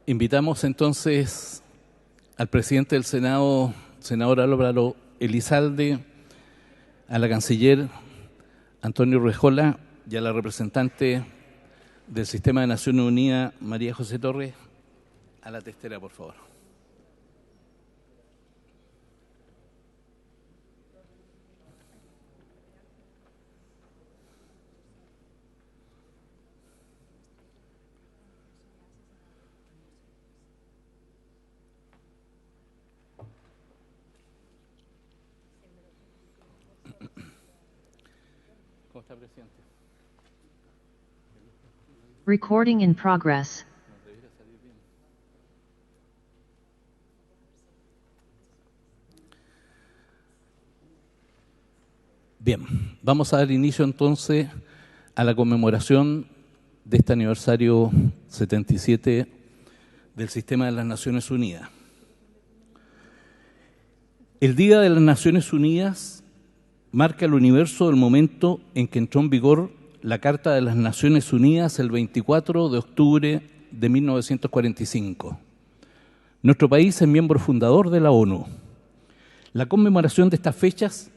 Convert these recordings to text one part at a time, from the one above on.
Invitamos entonces al presidente del Senado, senador Álvaro Elizalde, a la canciller Antonio Urrejola y a la representante del Sistema de Naciones Unidas, María José Torres, a la testera, por favor. ¿Cómo está, presidente? Recording in progress. Bien, vamos a dar inicio entonces a la conmemoración de este aniversario 77 del Sistema de las Naciones Unidas. El Día de las Naciones Unidas marca el universo del momento en que entró en vigor la Carta de las Naciones Unidas el 24 de octubre de 1945. Nuestro país es miembro fundador de la ONU. La conmemoración de estas fechas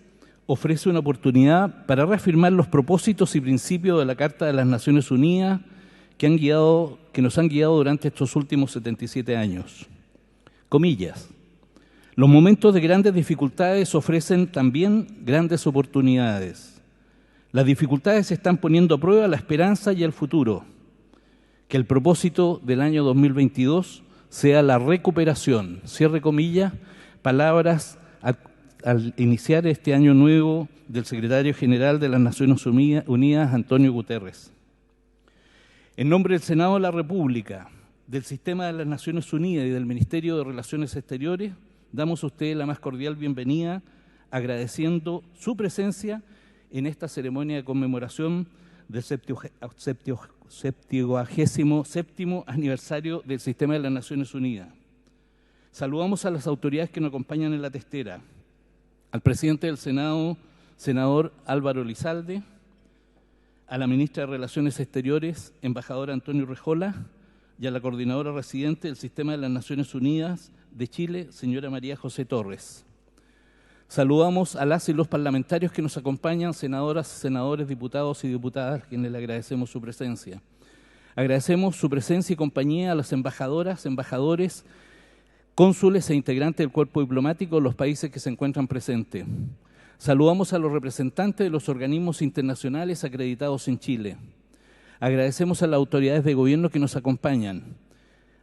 ofrece una oportunidad para reafirmar los propósitos y principios de la Carta de las Naciones Unidas que nos han guiado durante estos últimos 77 años. Comillas. Los momentos de grandes dificultades ofrecen también grandes oportunidades. Las dificultades están poniendo a prueba la esperanza y el futuro. Que el propósito del año 2022 sea la recuperación. Cierre comillas, palabras al iniciar este año nuevo del secretario general de las Naciones Unidas, Antonio Guterres. En nombre del Senado de la República, del Sistema de las Naciones Unidas y del Ministerio de Relaciones Exteriores, damos a usted la más cordial bienvenida, agradeciendo su presencia en esta ceremonia de conmemoración del 77º aniversario del Sistema de las Naciones Unidas. Saludamos a las autoridades que nos acompañan en la testera, al presidente del Senado, senador Álvaro Elizalde, a la ministra de Relaciones Exteriores, embajadora Antonio Urrejola, y a la coordinadora residente del Sistema de las Naciones Unidas de Chile, señora María José Torres. Saludamos a las y los parlamentarios que nos acompañan, senadoras, senadores, diputados y diputadas, a quienes le agradecemos su presencia. Agradecemos su presencia y compañía a las embajadoras, embajadores, cónsules e integrantes del cuerpo diplomático de los países que se encuentran presentes. Saludamos a los representantes de los organismos internacionales acreditados en Chile. Agradecemos a las autoridades de gobierno que nos acompañan.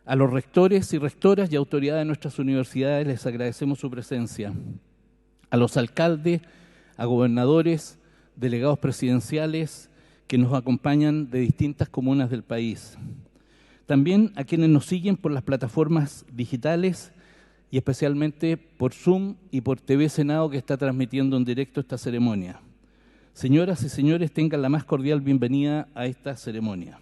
A los rectores y rectoras y autoridades de nuestras universidades les agradecemos su presencia. A los alcaldes, a gobernadores, delegados presidenciales que nos acompañan de distintas comunas del país. También a quienes nos siguen por las plataformas digitales y especialmente por Zoom y por TV Senado, que está transmitiendo en directo esta ceremonia. Señoras y señores, tengan la más cordial bienvenida a esta ceremonia.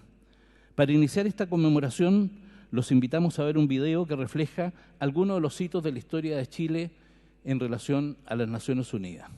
Para iniciar esta conmemoración, los invitamos a ver un video que refleja algunos de los hitos de la historia de Chile en relación a las Naciones Unidas.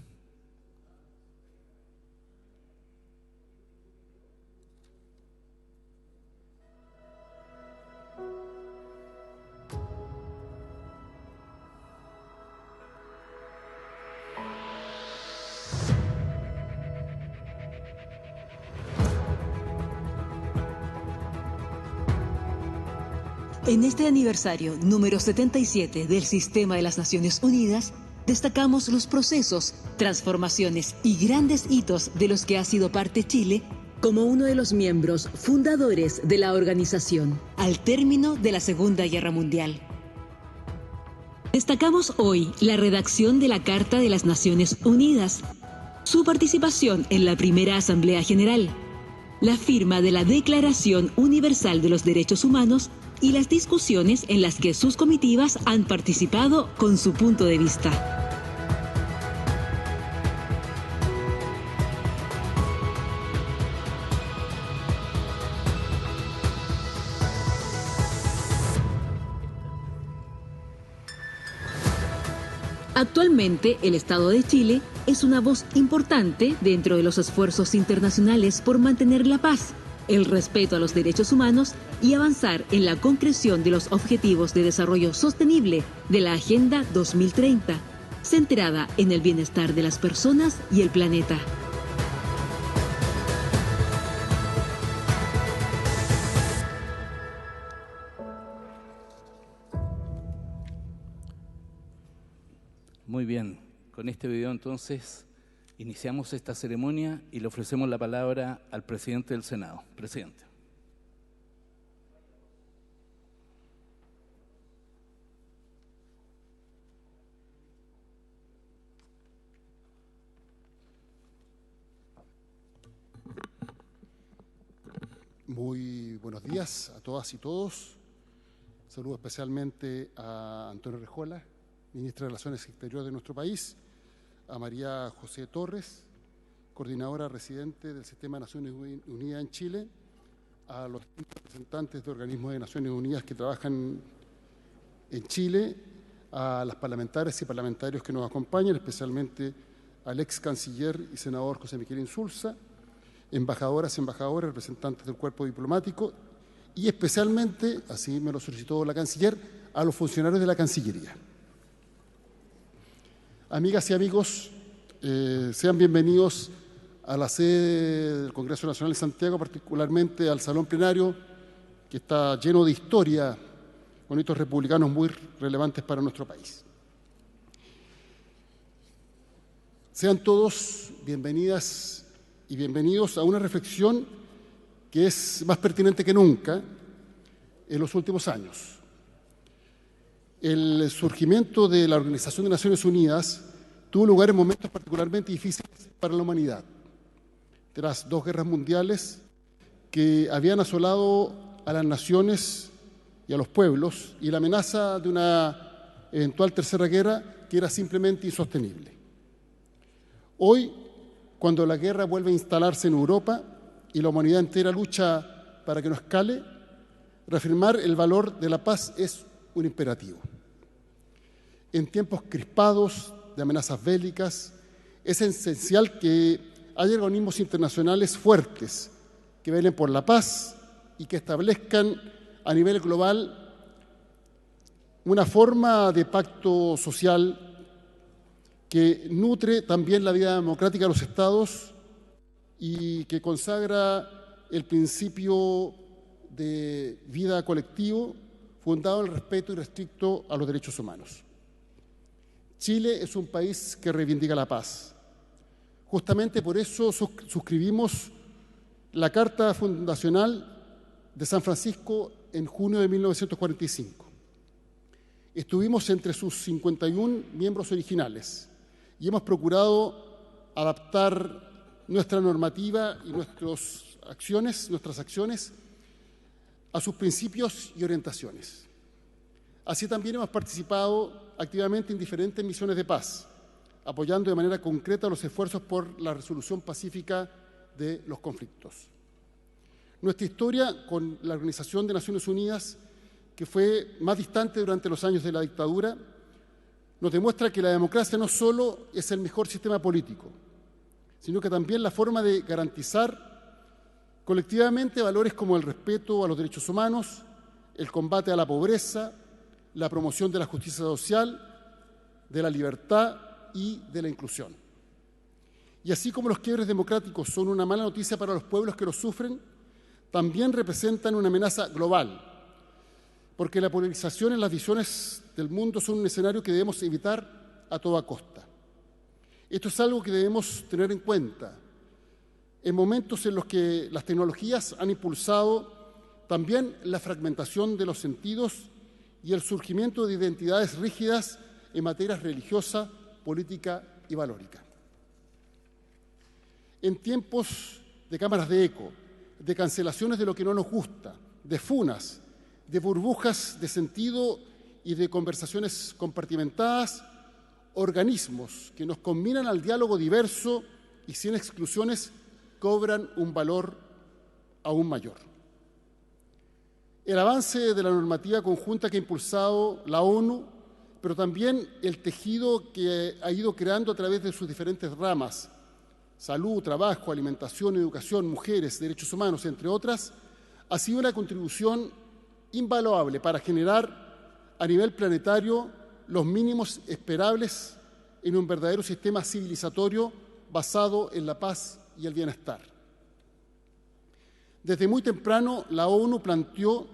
En este aniversario número 77 del Sistema de las Naciones Unidas, destacamos los procesos, transformaciones y grandes hitos de los que ha sido parte Chile como uno de los miembros fundadores de la organización al término de la Segunda Guerra Mundial. Destacamos hoy la redacción de la Carta de las Naciones Unidas, su participación en la primera Asamblea General, la firma de la Declaración Universal de los Derechos Humanos y las discusiones en las que sus comitivas han participado con su punto de vista. Actualmente, el Estado de Chile es una voz importante dentro de los esfuerzos internacionales por mantener la paz, el respeto a los derechos humanos y avanzar en la concreción de los Objetivos de Desarrollo Sostenible de la Agenda 2030, centrada en el bienestar de las personas y el planeta. Muy bien, con este video entonces iniciamos esta ceremonia y le ofrecemos la palabra al presidente del Senado. Presidente. Muy buenos días a todas y todos. Saludo especialmente a Antonio Rejola, ministra de Relaciones Exteriores de nuestro país, a María José Torres, coordinadora residente del Sistema de Naciones Unidas en Chile, a los representantes de organismos de Naciones Unidas que trabajan en Chile, a las parlamentarias y parlamentarios que nos acompañan, especialmente al ex canciller y senador José Miguel Insulza, embajadoras, embajadores, representantes del cuerpo diplomático y especialmente, así me lo solicitó la canciller, a los funcionarios de la Cancillería. Amigas y amigos, sean bienvenidos a la sede del Congreso Nacional de Santiago, particularmente al salón plenario, que está lleno de historia, con hitos republicanos muy relevantes para nuestro país. Sean todos bienvenidas y bienvenidos a una reflexión que es más pertinente que nunca en los últimos años. El surgimiento de la Organización de Naciones Unidas tuvo lugar en momentos particularmente difíciles para la humanidad, tras 2 guerras mundiales que habían asolado a las naciones y a los pueblos, y la amenaza de una eventual tercera guerra que era simplemente insostenible. Hoy, cuando la guerra vuelve a instalarse en Europa y la humanidad entera lucha para que no escale, reafirmar el valor de la paz es un imperativo. En tiempos crispados, de amenazas bélicas, es esencial que haya organismos internacionales fuertes que velen por la paz y que establezcan a nivel global una forma de pacto social que nutre también la vida democrática de los estados y que consagra el principio de vida colectivo fundado en el respeto irrestricto a los derechos humanos. Chile es un país que reivindica la paz. Justamente por eso suscribimos la Carta Fundacional de San Francisco en junio de 1945. Estuvimos entre sus 51 miembros originales y hemos procurado adaptar nuestra normativa y nuestras acciones a sus principios y orientaciones. Así también hemos participado activamente en diferentes misiones de paz, apoyando de manera concreta los esfuerzos por la resolución pacífica de los conflictos. Nuestra historia con la Organización de Naciones Unidas, que fue más distante durante los años de la dictadura, nos demuestra que la democracia no solo es el mejor sistema político, sino que también la forma de garantizar colectivamente valores como el respeto a los derechos humanos, el combate a la pobreza, la promoción de la justicia social, de la libertad y de la inclusión. Y así como los quiebres democráticos son una mala noticia para los pueblos que los sufren, también representan una amenaza global, porque la polarización en las visiones del mundo son un escenario que debemos evitar a toda costa. Esto es algo que debemos tener en cuenta en momentos en los que las tecnologías han impulsado también la fragmentación de los sentidos y el surgimiento de identidades rígidas en materias religiosa, política y valórica. En tiempos de cámaras de eco, de cancelaciones de lo que no nos gusta, de funas, de burbujas de sentido y de conversaciones compartimentadas, organismos que nos combinan al diálogo diverso y sin exclusiones cobran un valor aún mayor. El avance de la normativa conjunta que ha impulsado la ONU, pero también el tejido que ha ido creando a través de sus diferentes ramas, salud, trabajo, alimentación, educación, mujeres, derechos humanos, entre otras, ha sido una contribución invaluable para generar a nivel planetario los mínimos esperables en un verdadero sistema civilizatorio basado en la paz y el bienestar. Desde muy temprano, la ONU planteó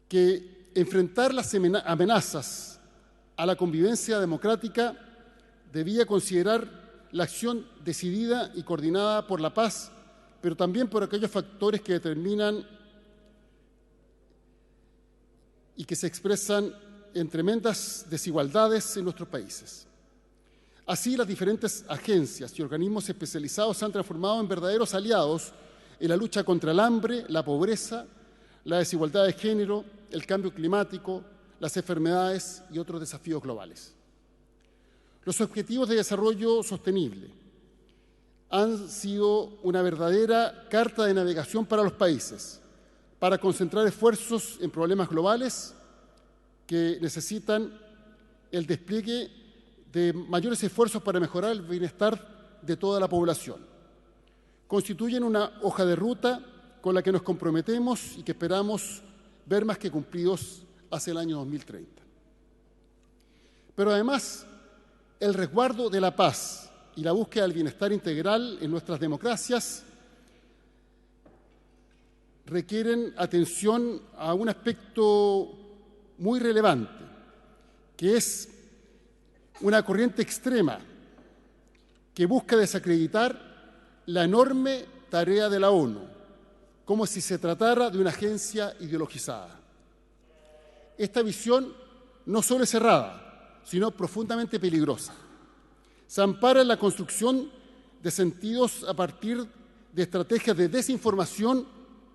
que enfrentar las amenazas a la convivencia democrática debía considerar la acción decidida y coordinada por la paz, pero también por aquellos factores que determinan y que se expresan en tremendas desigualdades en nuestros países. Así, las diferentes agencias y organismos especializados se han transformado en verdaderos aliados en la lucha contra el hambre, la pobreza, la desigualdad de género, el cambio climático, las enfermedades y otros desafíos globales. Los Objetivos de Desarrollo Sostenible han sido una verdadera carta de navegación para los países, para concentrar esfuerzos en problemas globales que necesitan el despliegue de mayores esfuerzos para mejorar el bienestar de toda la población. Constituyen una hoja de ruta con la que nos comprometemos y que esperamos ver más que cumplidos hacia el año 2030. Pero además, el resguardo de la paz y la búsqueda del bienestar integral en nuestras democracias requieren atención a un aspecto muy relevante, que es una corriente extrema que busca desacreditar la enorme tarea de la ONU, como si se tratara de una agencia ideologizada. Esta visión no solo es errada, sino profundamente peligrosa. Se ampara en la construcción de sentidos a partir de estrategias de desinformación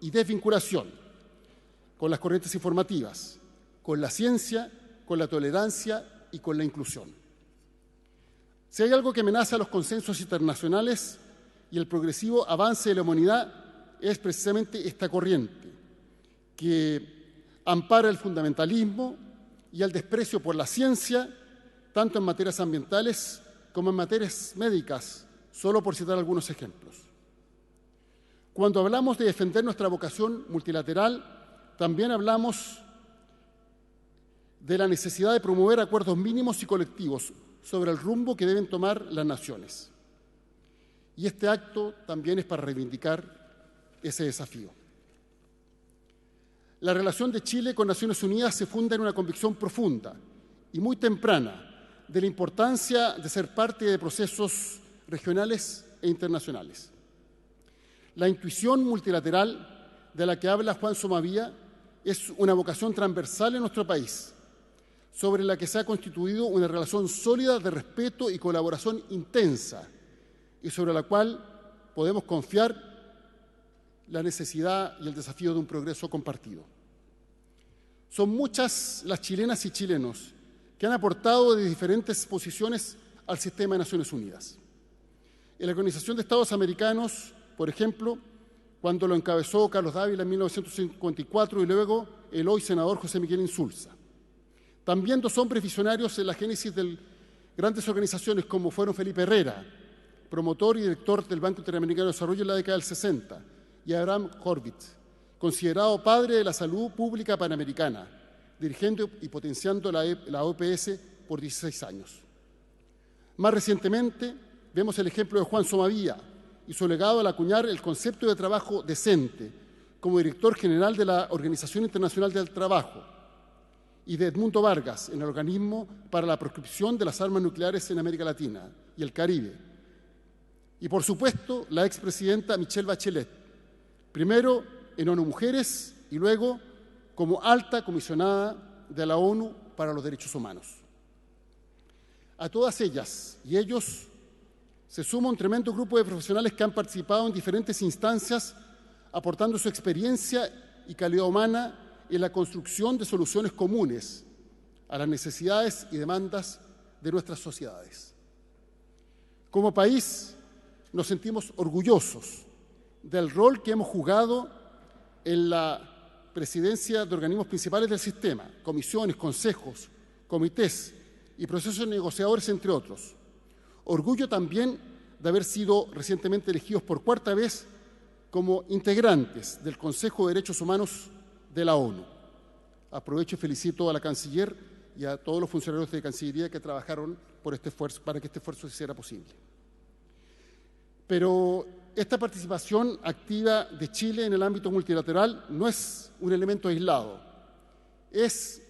y desvinculación con las corrientes informativas, con la ciencia, con la tolerancia y con la inclusión. Si hay algo que amenaza los consensos internacionales y el progresivo avance de la humanidad, es precisamente esta corriente, que ampara el fundamentalismo y el desprecio por la ciencia, tanto en materias ambientales como en materias médicas, solo por citar algunos ejemplos. Cuando hablamos de defender nuestra vocación multilateral, también hablamos de la necesidad de promover acuerdos mínimos y colectivos sobre el rumbo que deben tomar las naciones. Y este acto también es para reivindicar ese desafío. La relación de Chile con Naciones Unidas se funda en una convicción profunda y muy temprana de la importancia de ser parte de procesos regionales e internacionales. La intuición multilateral de la que habla Juan Somavía es una vocación transversal en nuestro país, sobre la que se ha constituido una relación sólida de respeto y colaboración intensa, y sobre la cual podemos confiar la necesidad y el desafío de un progreso compartido. Son muchas las chilenas y chilenos que han aportado de diferentes posiciones al sistema de Naciones Unidas. En la Organización de Estados Americanos, por ejemplo, cuando lo encabezó Carlos Dávila en 1954 y luego el hoy senador José Miguel Insulza. También dos hombres visionarios en la génesis de grandes organizaciones como fueron Felipe Herrera, promotor y director del Banco Interamericano de Desarrollo en la década del 60, y Abraham Horvitz, considerado padre de la salud pública panamericana, dirigiendo y potenciando la OPS por 16 años. Más recientemente, vemos el ejemplo de Juan Somavía y su legado al acuñar el concepto de trabajo decente como director general de la Organización Internacional del Trabajo, y de Edmundo Vargas en el Organismo para la Proscripción de las Armas Nucleares en América Latina y el Caribe. Y, por supuesto, la expresidenta Michelle Bachelet, primero en ONU Mujeres y luego como alta comisionada de la ONU para los Derechos Humanos. A todas ellas y ellos se suma un tremendo grupo de profesionales que han participado en diferentes instancias, aportando su experiencia y calidad humana en la construcción de soluciones comunes a las necesidades y demandas de nuestras sociedades. Como país, nos sentimos orgullosos del rol que hemos jugado en la presidencia de organismos principales del sistema, comisiones, consejos, comités y procesos negociadores, entre otros. Orgullo también de haber sido recientemente elegidos por cuarta vez como integrantes del Consejo de Derechos Humanos de la ONU. Aprovecho y felicito a la canciller y a todos los funcionarios de Cancillería que trabajaron por este esfuerzo, para que este esfuerzo se hiciera posible. Pero esta participación activa de Chile en el ámbito multilateral no es un elemento aislado, es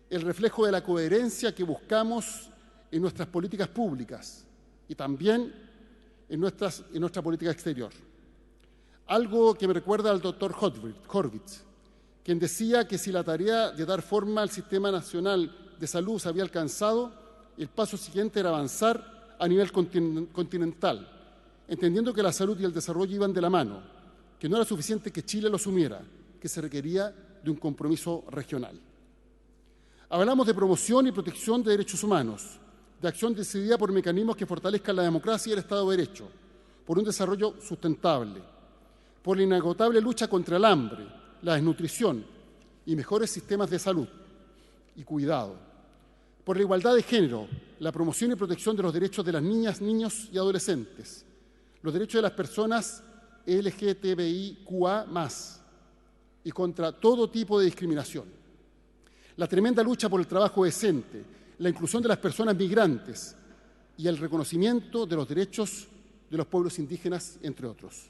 el reflejo de la coherencia que buscamos en nuestras políticas públicas y también en nuestra política exterior. Algo que me recuerda al doctor Horvitz, quien decía que si la tarea de dar forma al Sistema Nacional de Salud se había alcanzado, el paso siguiente era avanzar a nivel continental, entendiendo que la salud y el desarrollo iban de la mano, que no era suficiente que Chile lo asumiera, que se requería de un compromiso regional. Hablamos de promoción y protección de derechos humanos, de acción decidida por mecanismos que fortalezcan la democracia y el Estado de Derecho, por un desarrollo sustentable, por la inagotable lucha contra el hambre, la desnutrición y mejores sistemas de salud y cuidado, por la igualdad de género, la promoción y protección de los derechos de las niñas, niños y adolescentes, los derechos de las personas LGTBIQA+, y contra todo tipo de discriminación. La tremenda lucha por el trabajo decente, la inclusión de las personas migrantes y el reconocimiento de los derechos de los pueblos indígenas, entre otros.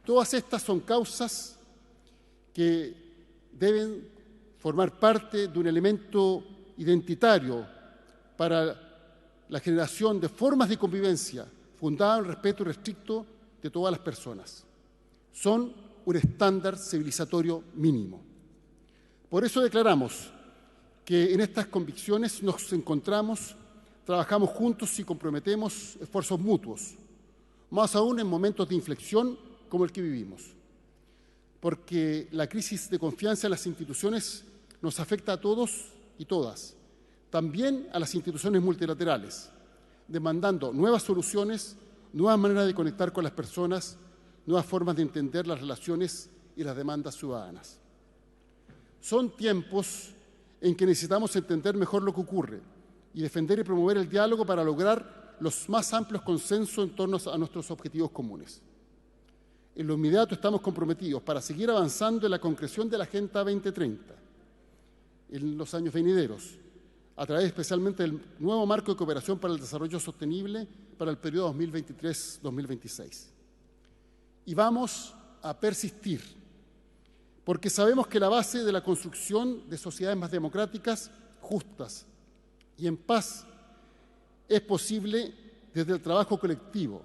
Todas estas son causas que deben formar parte de un elemento identitario para la generación de formas de convivencia fundadas en el respeto irrestricto de todas las personas. Son un estándar civilizatorio mínimo. Por eso declaramos que en estas convicciones nos encontramos, trabajamos juntos y comprometemos esfuerzos mutuos, más aún en momentos de inflexión como el que vivimos, porque la crisis de confianza en las instituciones nos afecta a todos y todas, también a las instituciones multilaterales, demandando nuevas soluciones, nuevas maneras de conectar con las personas, nuevas formas de entender las relaciones y las demandas ciudadanas. Son tiempos en que necesitamos entender mejor lo que ocurre y defender y promover el diálogo para lograr los más amplios consensos en torno a nuestros objetivos comunes. En lo inmediato estamos comprometidos para seguir avanzando en la concreción de la Agenda 2030 en los años venideros, a través especialmente del nuevo marco de cooperación para el desarrollo sostenible para el periodo 2023-2026. Y vamos a persistir, porque sabemos que la base de la construcción de sociedades más democráticas, justas y en paz es posible desde el trabajo colectivo,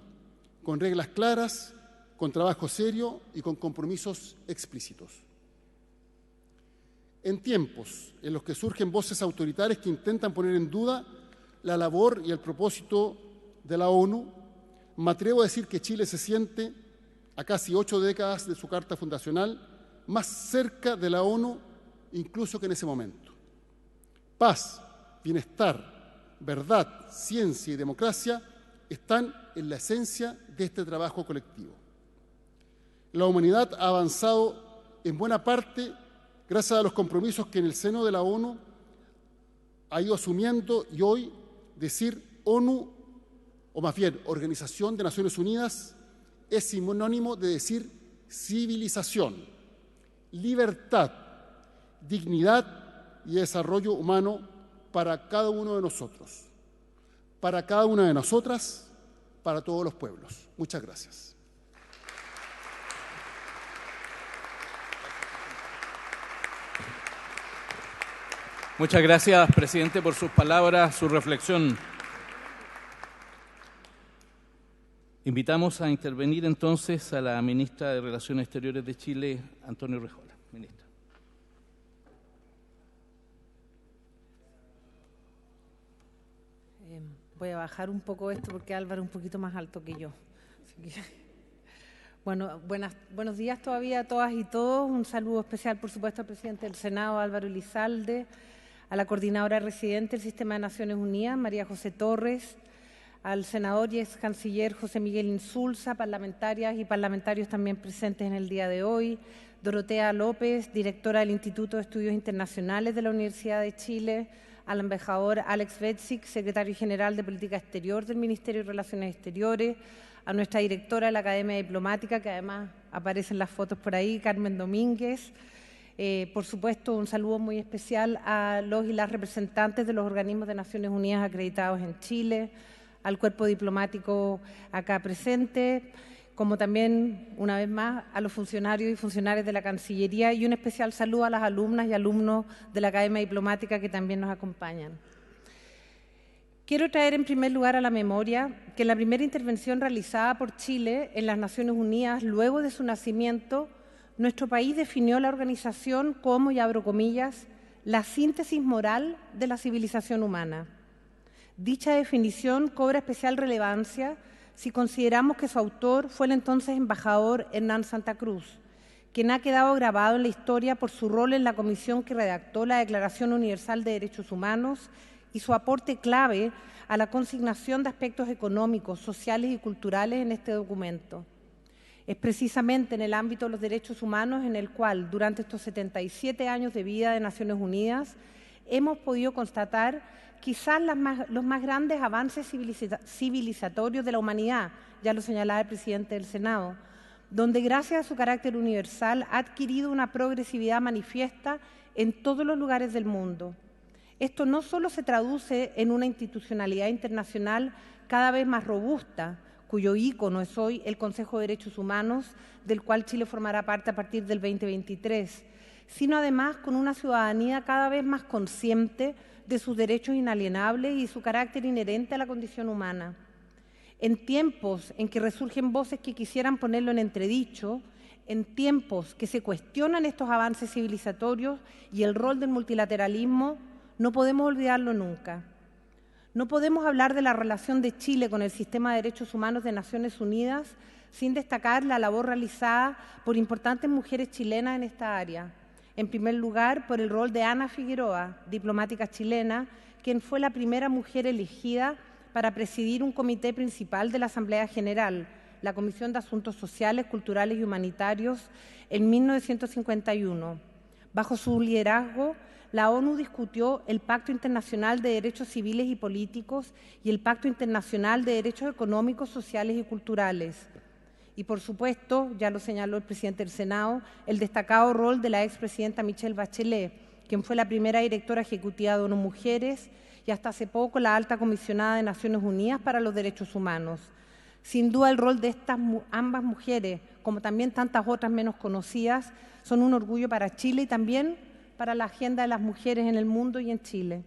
con reglas claras, con trabajo serio y con compromisos explícitos. En tiempos en los que surgen voces autoritarias que intentan poner en duda la labor y el propósito de la ONU, me atrevo a decir que Chile se siente, a casi 8 décadas de su carta fundacional, más cerca de la ONU incluso que en ese momento. Paz, bienestar, verdad, ciencia y democracia están en la esencia de este trabajo colectivo. La humanidad ha avanzado en buena parte gracias a los compromisos que en el seno de la ONU ha ido asumiendo, y hoy decir ONU, o más bien Organización de Naciones Unidas, es sinónimo de decir civilización, libertad, dignidad y desarrollo humano para cada uno de nosotros, para cada una de nosotras, para todos los pueblos. Muchas gracias. Muchas gracias, presidente, por sus palabras, su reflexión. Invitamos a intervenir entonces a la ministra de Relaciones Exteriores de Chile, Antonio Urrejola. Ministra. Voy a bajar un poco esto porque Álvaro es un poquito más alto que yo. Bueno, buenos días todavía a todas y todos. Un saludo especial, por supuesto, al presidente del Senado, Álvaro Elizalde, a la coordinadora residente del Sistema de Naciones Unidas, María José Torres, al senador y ex canciller José Miguel Insulza, parlamentarias y parlamentarios también presentes en el día de hoy, Dorotea López, directora del Instituto de Estudios Internacionales de la Universidad de Chile, al embajador Alex Betzik, secretario general de Política Exterior del Ministerio de Relaciones Exteriores, a nuestra directora de la Academia Diplomática, que además aparecen las fotos por ahí, Carmen Domínguez. Por supuesto, un saludo muy especial a los y las representantes de los organismos de Naciones Unidas acreditados en Chile, al cuerpo diplomático acá presente, como también, una vez más, a los funcionarios y funcionarias de la Cancillería, y un especial saludo a las alumnas y alumnos de la Academia Diplomática que también nos acompañan. Quiero traer en primer lugar a la memoria que en la primera intervención realizada por Chile en las Naciones Unidas, luego de su nacimiento, nuestro país definió la organización como, y abro comillas, la síntesis moral de la civilización humana. Dicha definición cobra especial relevancia si consideramos que su autor fue el entonces embajador Hernán Santa Cruz, quien ha quedado grabado en la historia por su rol en la comisión que redactó la Declaración Universal de Derechos Humanos y su aporte clave a la consignación de aspectos económicos, sociales y culturales en este documento. Es precisamente en el ámbito de los derechos humanos en el cual, durante estos 77 años de vida de Naciones Unidas, hemos podido constatar quizás los más grandes avances civilizatorios de la humanidad, ya lo señalaba el presidente del Senado, donde gracias a su carácter universal ha adquirido una progresividad manifiesta en todos los lugares del mundo. Esto no solo se traduce en una institucionalidad internacional cada vez más robusta, cuyo ícono es hoy el Consejo de Derechos Humanos, del cual Chile formará parte a partir del 2023, sino además con una ciudadanía cada vez más consciente de sus derechos inalienables y su carácter inherente a la condición humana. En tiempos en que resurgen voces que quisieran ponerlo en entredicho, en tiempos que se cuestionan estos avances civilizatorios y el rol del multilateralismo, no podemos olvidarlo nunca. No podemos hablar de la relación de Chile con el sistema de derechos humanos de Naciones Unidas sin destacar la labor realizada por importantes mujeres chilenas en esta área. En primer lugar, por el rol de Ana Figueroa, diplomática chilena, quien fue la primera mujer elegida para presidir un comité principal de la Asamblea General, la Comisión de Asuntos Sociales, Culturales y Humanitarios, en 1951. Bajo su liderazgo, la ONU discutió el Pacto Internacional de Derechos Civiles y Políticos y el Pacto Internacional de Derechos Económicos, Sociales y Culturales. Y, por supuesto, ya lo señaló el presidente del Senado, el destacado rol de la expresidenta Michelle Bachelet, quien fue la primera directora ejecutiva de ONU Mujeres y hasta hace poco la alta comisionada de Naciones Unidas para los Derechos Humanos. Sin duda, el rol de estas ambas mujeres, como también tantas otras menos conocidas, son un orgullo para Chile y también para la agenda de las mujeres en el mundo y en Chile.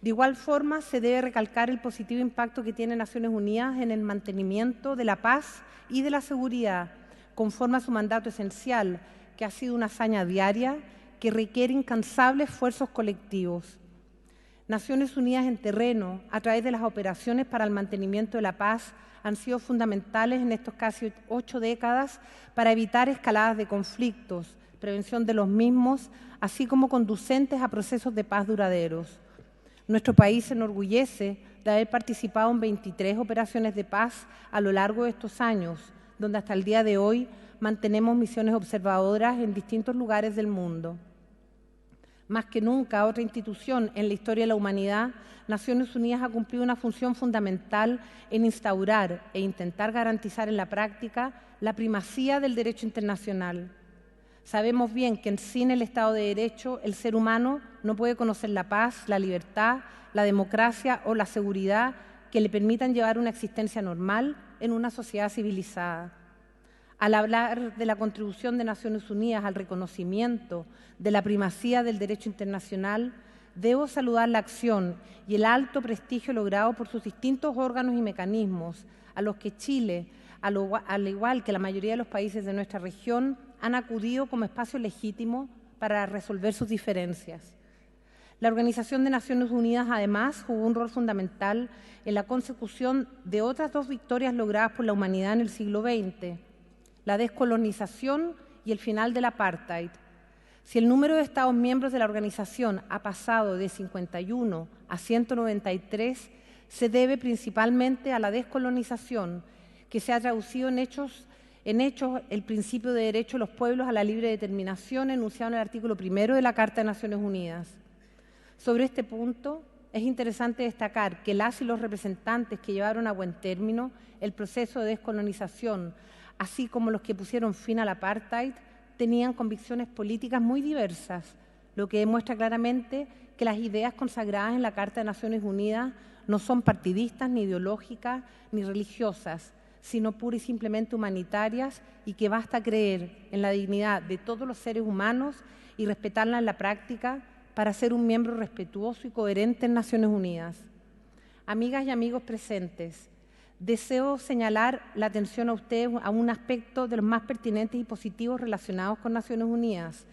De igual forma, se debe recalcar el positivo impacto que tiene Naciones Unidas en el mantenimiento de la paz y de la seguridad, conforme a su mandato esencial, que ha sido una hazaña diaria que requiere incansables esfuerzos colectivos. Naciones Unidas en terreno, a través de las operaciones para el mantenimiento de la paz, han sido fundamentales en estos casi 8 décadas para evitar escaladas de conflictos, prevención de los mismos, así como conducentes a procesos de paz duraderos. Nuestro país se enorgullece de haber participado en 23 operaciones de paz a lo largo de estos años, donde hasta el día de hoy mantenemos misiones observadoras en distintos lugares del mundo. Más que nunca, otra institución en la historia de la humanidad, Naciones Unidas ha cumplido una función fundamental en instaurar e intentar garantizar en la práctica la primacía del derecho internacional. Sabemos bien que sin el Estado de Derecho, el ser humano no puede conocer la paz, la libertad, la democracia o la seguridad que le permitan llevar una existencia normal en una sociedad civilizada. Al hablar de la contribución de Naciones Unidas al reconocimiento de la primacía del derecho internacional, debo saludar la acción y el alto prestigio logrado por sus distintos órganos y mecanismos, a los que Chile, al igual que la mayoría de los países de nuestra región, han acudido como espacio legítimo para resolver sus diferencias. La Organización de Naciones Unidas, además, jugó un rol fundamental en la consecución de otras 2 victorias logradas por la humanidad en el siglo XX, la descolonización y el final del apartheid. Si el número de Estados miembros de la organización ha pasado de 51 a 193, se debe principalmente a la descolonización, que se ha traducido en hechos el principio de derecho de los pueblos a la libre determinación enunciado en el artículo 1 de la Carta de Naciones Unidas. Sobre este punto, es interesante destacar que las y los representantes que llevaron a buen término el proceso de descolonización, así como los que pusieron fin al apartheid, tenían convicciones políticas muy diversas, lo que demuestra claramente que las ideas consagradas en la Carta de Naciones Unidas no son partidistas, ni ideológicas, ni religiosas, sino pura y simplemente humanitarias, y que basta creer en la dignidad de todos los seres humanos y respetarla en la práctica para ser un miembro respetuoso y coherente en Naciones Unidas. Amigas y amigos presentes, deseo señalar la atención a ustedes a un aspecto de los más pertinentes y positivos relacionados con Naciones Unidas,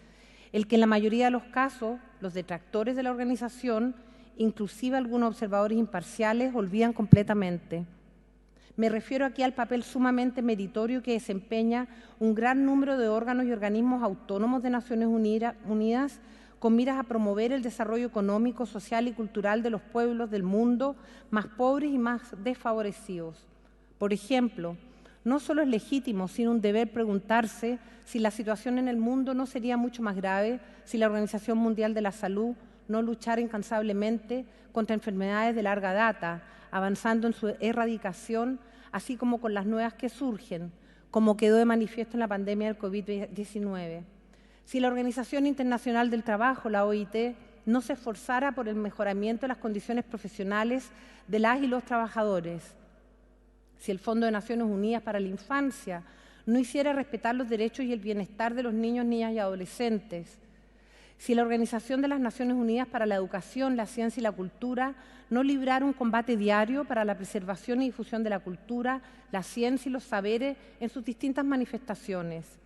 el que en la mayoría de los casos los detractores de la organización, inclusive algunos observadores imparciales, olvidan completamente. Me refiero aquí al papel sumamente meritorio que desempeña un gran número de órganos y organismos autónomos de Naciones Unidas con miras a promover el desarrollo económico, social y cultural de los pueblos del mundo más pobres y más desfavorecidos. Por ejemplo, no solo es legítimo, sino un deber preguntarse si la situación en el mundo no sería mucho más grave si la Organización Mundial de la Salud no luchara incansablemente contra enfermedades de larga data, avanzando en su erradicación, así como con las nuevas que surgen, como quedó de manifiesto en la pandemia del COVID-19. Si la Organización Internacional del Trabajo, la OIT, no se esforzara por el mejoramiento de las condiciones profesionales de las y los trabajadores, si el Fondo de Naciones Unidas para la Infancia no hiciera respetar los derechos y el bienestar de los niños, niñas y adolescentes, si la Organización de las Naciones Unidas para la Educación, la Ciencia y la Cultura no librara un combate diario para la preservación y difusión de la cultura, la ciencia y los saberes en sus distintas manifestaciones.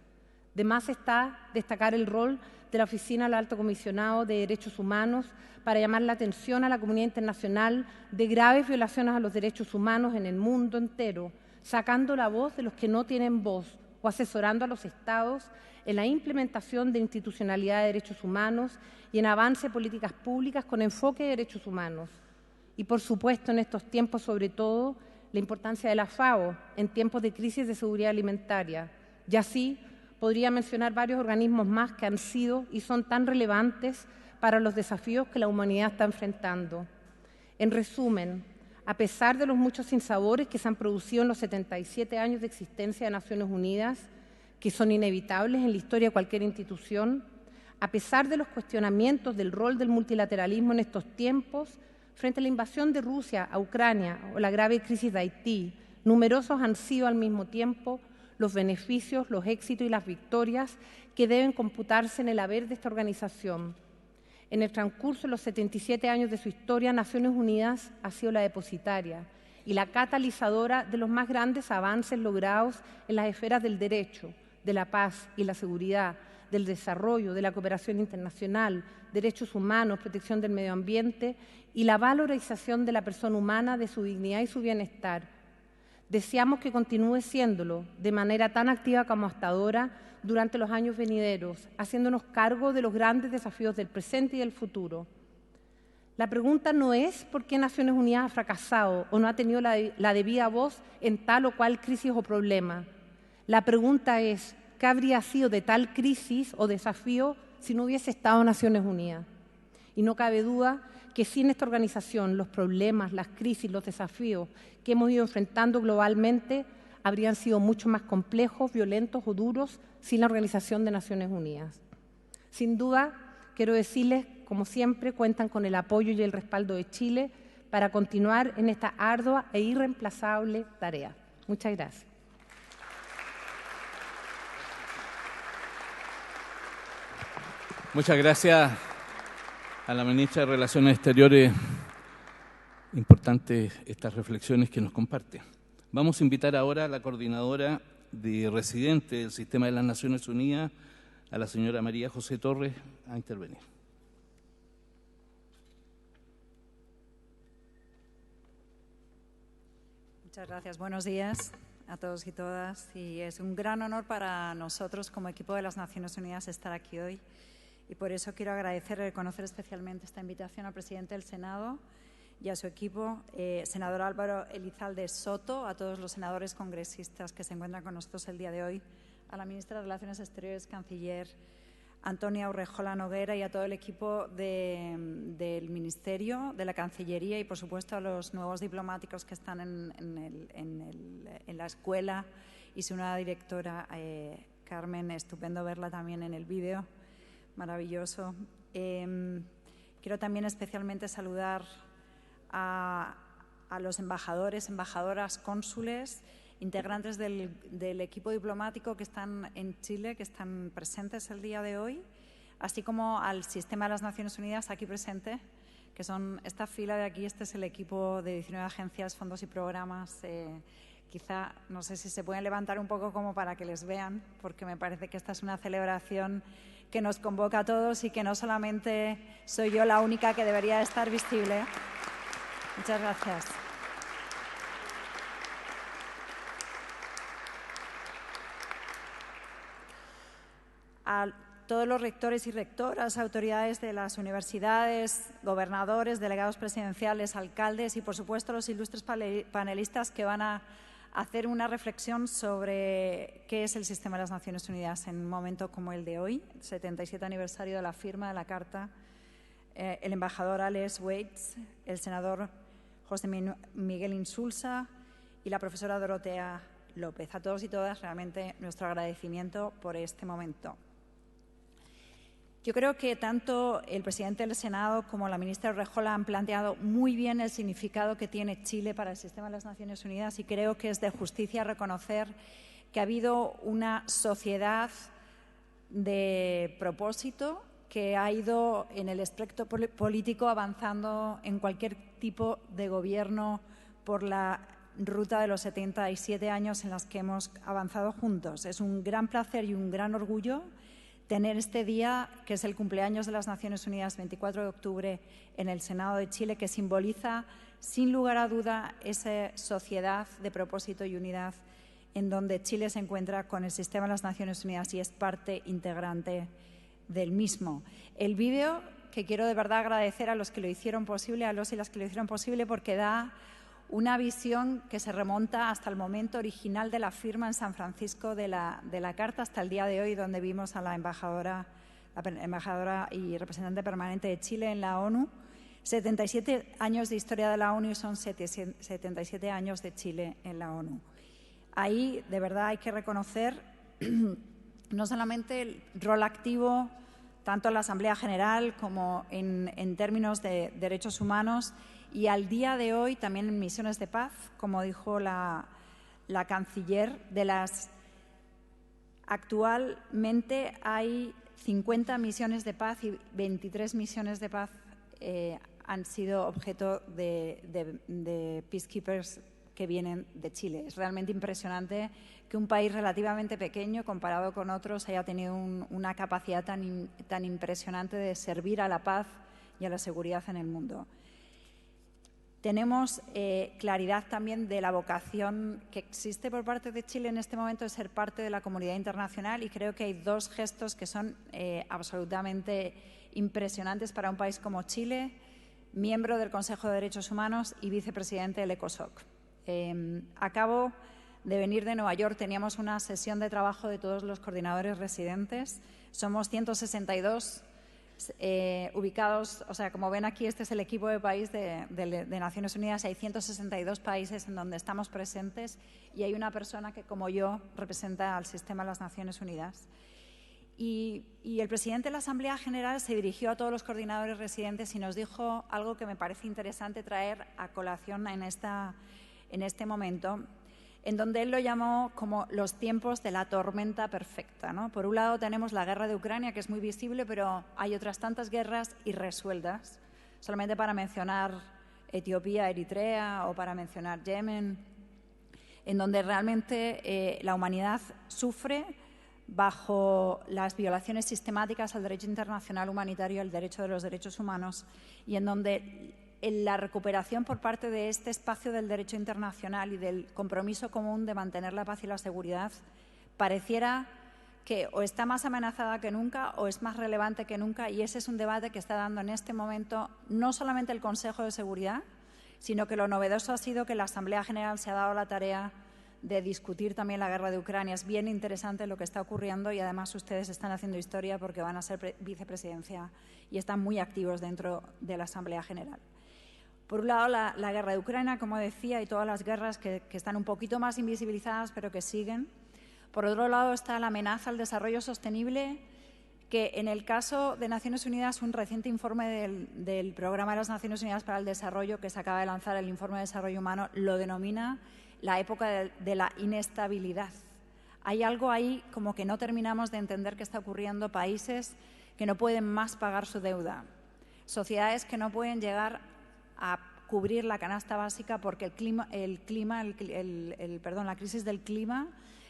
De más está destacar el rol de la Oficina del Alto Comisionado de Derechos Humanos para llamar la atención a la comunidad internacional de graves violaciones a los derechos humanos en el mundo entero, sacando la voz de los que no tienen voz o asesorando a los Estados en la implementación de institucionalidad de derechos humanos y en avance de políticas públicas con enfoque de derechos humanos. Y, por supuesto, en estos tiempos, sobre todo, la importancia de la FAO en tiempos de crisis de seguridad alimentaria. Y así, podría mencionar varios organismos más que han sido y son tan relevantes para los desafíos que la humanidad está enfrentando. En resumen, a pesar de los muchos sinsabores que se han producido en los 77 años de existencia de Naciones Unidas, que son inevitables en la historia de cualquier institución, a pesar de los cuestionamientos del rol del multilateralismo en estos tiempos, frente a la invasión de Rusia a Ucrania o la grave crisis de Haití, numerosos han sido al mismo tiempo los beneficios, los éxitos y las victorias que deben computarse en el haber de esta organización. En el transcurso de los 77 años de su historia, Naciones Unidas ha sido la depositaria y la catalizadora de los más grandes avances logrados en las esferas del derecho, de la paz y la seguridad, del desarrollo, de la cooperación internacional, derechos humanos, protección del medio ambiente y la valorización de la persona humana, de su dignidad y su bienestar. Deseamos que continúe siéndolo de manera tan activa como hasta ahora durante los años venideros, haciéndonos cargo de los grandes desafíos del presente y del futuro. La pregunta no es por qué Naciones Unidas ha fracasado o no ha tenido la debida voz en tal o cual crisis o problema. La pregunta es, ¿qué habría sido de tal crisis o desafío si no hubiese estado Naciones Unidas? Y no cabe duda que sin esta organización los problemas, las crisis, los desafíos que hemos ido enfrentando globalmente habrían sido mucho más complejos, violentos o duros sin la Organización de Naciones Unidas. Sin duda, quiero decirles, como siempre, cuentan con el apoyo y el respaldo de Chile para continuar en esta ardua e irreemplazable tarea. Muchas gracias. Muchas gracias a la ministra de Relaciones Exteriores. Importantes estas reflexiones que nos comparte. Vamos a invitar ahora a la coordinadora de residentes del Sistema de las Naciones Unidas, a la señora María José Torres, a intervenir. Muchas gracias. Buenos días a todos y todas. Y es un gran honor para nosotros como equipo de las Naciones Unidas estar aquí hoy. Y por eso quiero agradecer y reconocer especialmente esta invitación al presidente del Senado y a su equipo, senador Álvaro Elizalde Soto, a todos los senadores congresistas que se encuentran con nosotros el día de hoy, a la ministra de Relaciones Exteriores, canciller Antonia Urrejola Noguera y a todo el equipo del Ministerio, de la Cancillería y, por supuesto, a los nuevos diplomáticos que están en la escuela y su nueva directora, Carmen, estupendo verla también en el vídeo, maravilloso. Quiero también especialmente saludar a los embajadores, embajadoras, cónsules, integrantes del equipo diplomático que están en Chile, que están presentes el día de hoy, así como al Sistema de las Naciones Unidas aquí presente, que son esta fila de aquí. Este es el equipo de 19 agencias, fondos y programas. Quizá, no sé si se pueden levantar un poco como para que les vean, porque me parece que esta es una celebración que nos convoca a todos y que no solamente soy yo la única que debería estar visible. Muchas gracias. A todos los rectores y rectoras, autoridades de las universidades, gobernadores, delegados presidenciales, alcaldes y, por supuesto, los ilustres panelistas que van a hacer una reflexión sobre qué es el Sistema de las Naciones Unidas en un momento como el de hoy, 77 aniversario de la firma de la Carta, el embajador Alex Waits, el senador José Miguel Insulza y la profesora Dorotea López. A todos y todas, realmente nuestro agradecimiento por este momento. Yo creo que tanto el presidente del Senado como la ministra Urrejola han planteado muy bien el significado que tiene Chile para el sistema de las Naciones Unidas, y creo que es de justicia reconocer que ha habido una sociedad de propósito que ha ido en el espectro político avanzando en cualquier tipo de gobierno por la ruta de los 77 años en las que hemos avanzado juntos. Es un gran placer y un gran orgullo tener este día, que es el cumpleaños de las Naciones Unidas, 24 de octubre, en el Senado de Chile, que simboliza, sin lugar a duda, esa sociedad de propósito y unidad en donde Chile se encuentra con el sistema de las Naciones Unidas y es parte integrante del mismo. El vídeo, que quiero de verdad agradecer a los que lo hicieron posible, a los y las que lo hicieron posible, porque da una visión que se remonta hasta el momento original de la firma en San Francisco de la Carta hasta el día de hoy, donde vimos a la embajadora y representante permanente de Chile en la ONU. 77 años de historia de la ONU y son 77 años de Chile en la ONU. Ahí, de verdad, hay que reconocer no solamente el rol activo, tanto en la Asamblea General como en términos de derechos humanos, y al día de hoy también en misiones de paz, como dijo la canciller, actualmente hay 50 misiones de paz y 23 misiones de paz han sido objeto de peacekeepers que vienen de Chile. Es realmente impresionante que un país relativamente pequeño, comparado con otros, haya tenido una capacidad tan impresionante de servir a la paz y a la seguridad en el mundo. Tenemos claridad también de la vocación que existe por parte de Chile en este momento de ser parte de la comunidad internacional, y creo que hay dos gestos que son absolutamente impresionantes para un país como Chile, miembro del Consejo de Derechos Humanos y vicepresidente del ECOSOC. Acabo de venir de Nueva York, teníamos una sesión de trabajo de todos los coordinadores residentes, somos 162 ubicados, o sea, como ven aquí, este es el equipo de país de Naciones Unidas. Hay 162 países en donde estamos presentes y hay una persona que, como yo, representa al sistema de las Naciones Unidas. Y el presidente de la Asamblea General se dirigió a todos los coordinadores residentes y nos dijo algo que me parece interesante traer a colación en este momento, en donde él lo llamó como los tiempos de la tormenta perfecta, ¿no? Por un lado tenemos la guerra de Ucrania, que es muy visible, pero hay otras tantas guerras irresueltas, solamente para mencionar Etiopía, Eritrea o para mencionar Yemen, en donde realmente la humanidad sufre bajo las violaciones sistemáticas al derecho internacional humanitario, al derecho de los derechos humanos, y en donde la recuperación por parte de este espacio del derecho internacional y del compromiso común de mantener la paz y la seguridad pareciera que o está más amenazada que nunca o es más relevante que nunca, y ese es un debate que está dando en este momento no solamente el Consejo de Seguridad, sino que lo novedoso ha sido que la Asamblea General se ha dado la tarea de discutir también la guerra de Ucrania. Es bien interesante lo que está ocurriendo y además ustedes están haciendo historia porque van a ser vicepresidencia y están muy activos dentro de la Asamblea General. Por un lado, la guerra de Ucrania, como decía, y todas las guerras que están un poquito más invisibilizadas pero que siguen. Por otro lado está la amenaza al desarrollo sostenible, que en el caso de Naciones Unidas, un reciente informe del Programa de las Naciones Unidas para el Desarrollo, que se acaba de lanzar, el Informe de Desarrollo Humano, lo denomina la época de la inestabilidad. Hay algo ahí como que no terminamos de entender qué está ocurriendo, países que no pueden más pagar su deuda, sociedades que no pueden llegar a cubrir la canasta básica porque la crisis del clima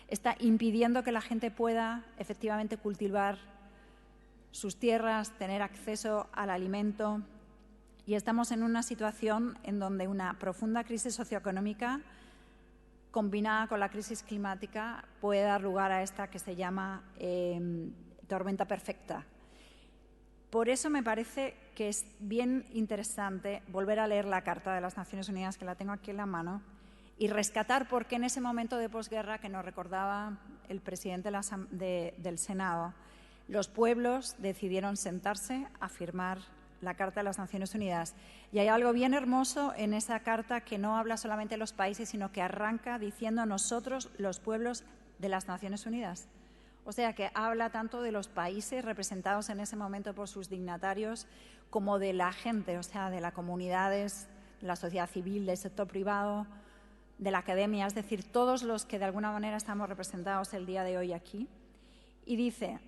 está impidiendo que la gente pueda efectivamente cultivar sus tierras, tener acceso al alimento, y estamos en una situación en donde una profunda crisis socioeconómica combinada con la crisis climática puede dar lugar a esta que se llama tormenta perfecta. Por eso me parece que es bien interesante volver a leer la Carta de las Naciones Unidas, que la tengo aquí en la mano, y rescatar por qué en ese momento de posguerra que nos recordaba el presidente del Senado, los pueblos decidieron sentarse a firmar la Carta de las Naciones Unidas. Y hay algo bien hermoso en esa carta que no habla solamente de los países, sino que arranca diciendo nosotros, los pueblos de las Naciones Unidas. O sea, que habla tanto de los países representados en ese momento por sus dignatarios como de la gente, o sea, de las comunidades, de la sociedad civil, del sector privado, de la academia, es decir, todos los que de alguna manera estamos representados el día de hoy aquí. Y dice,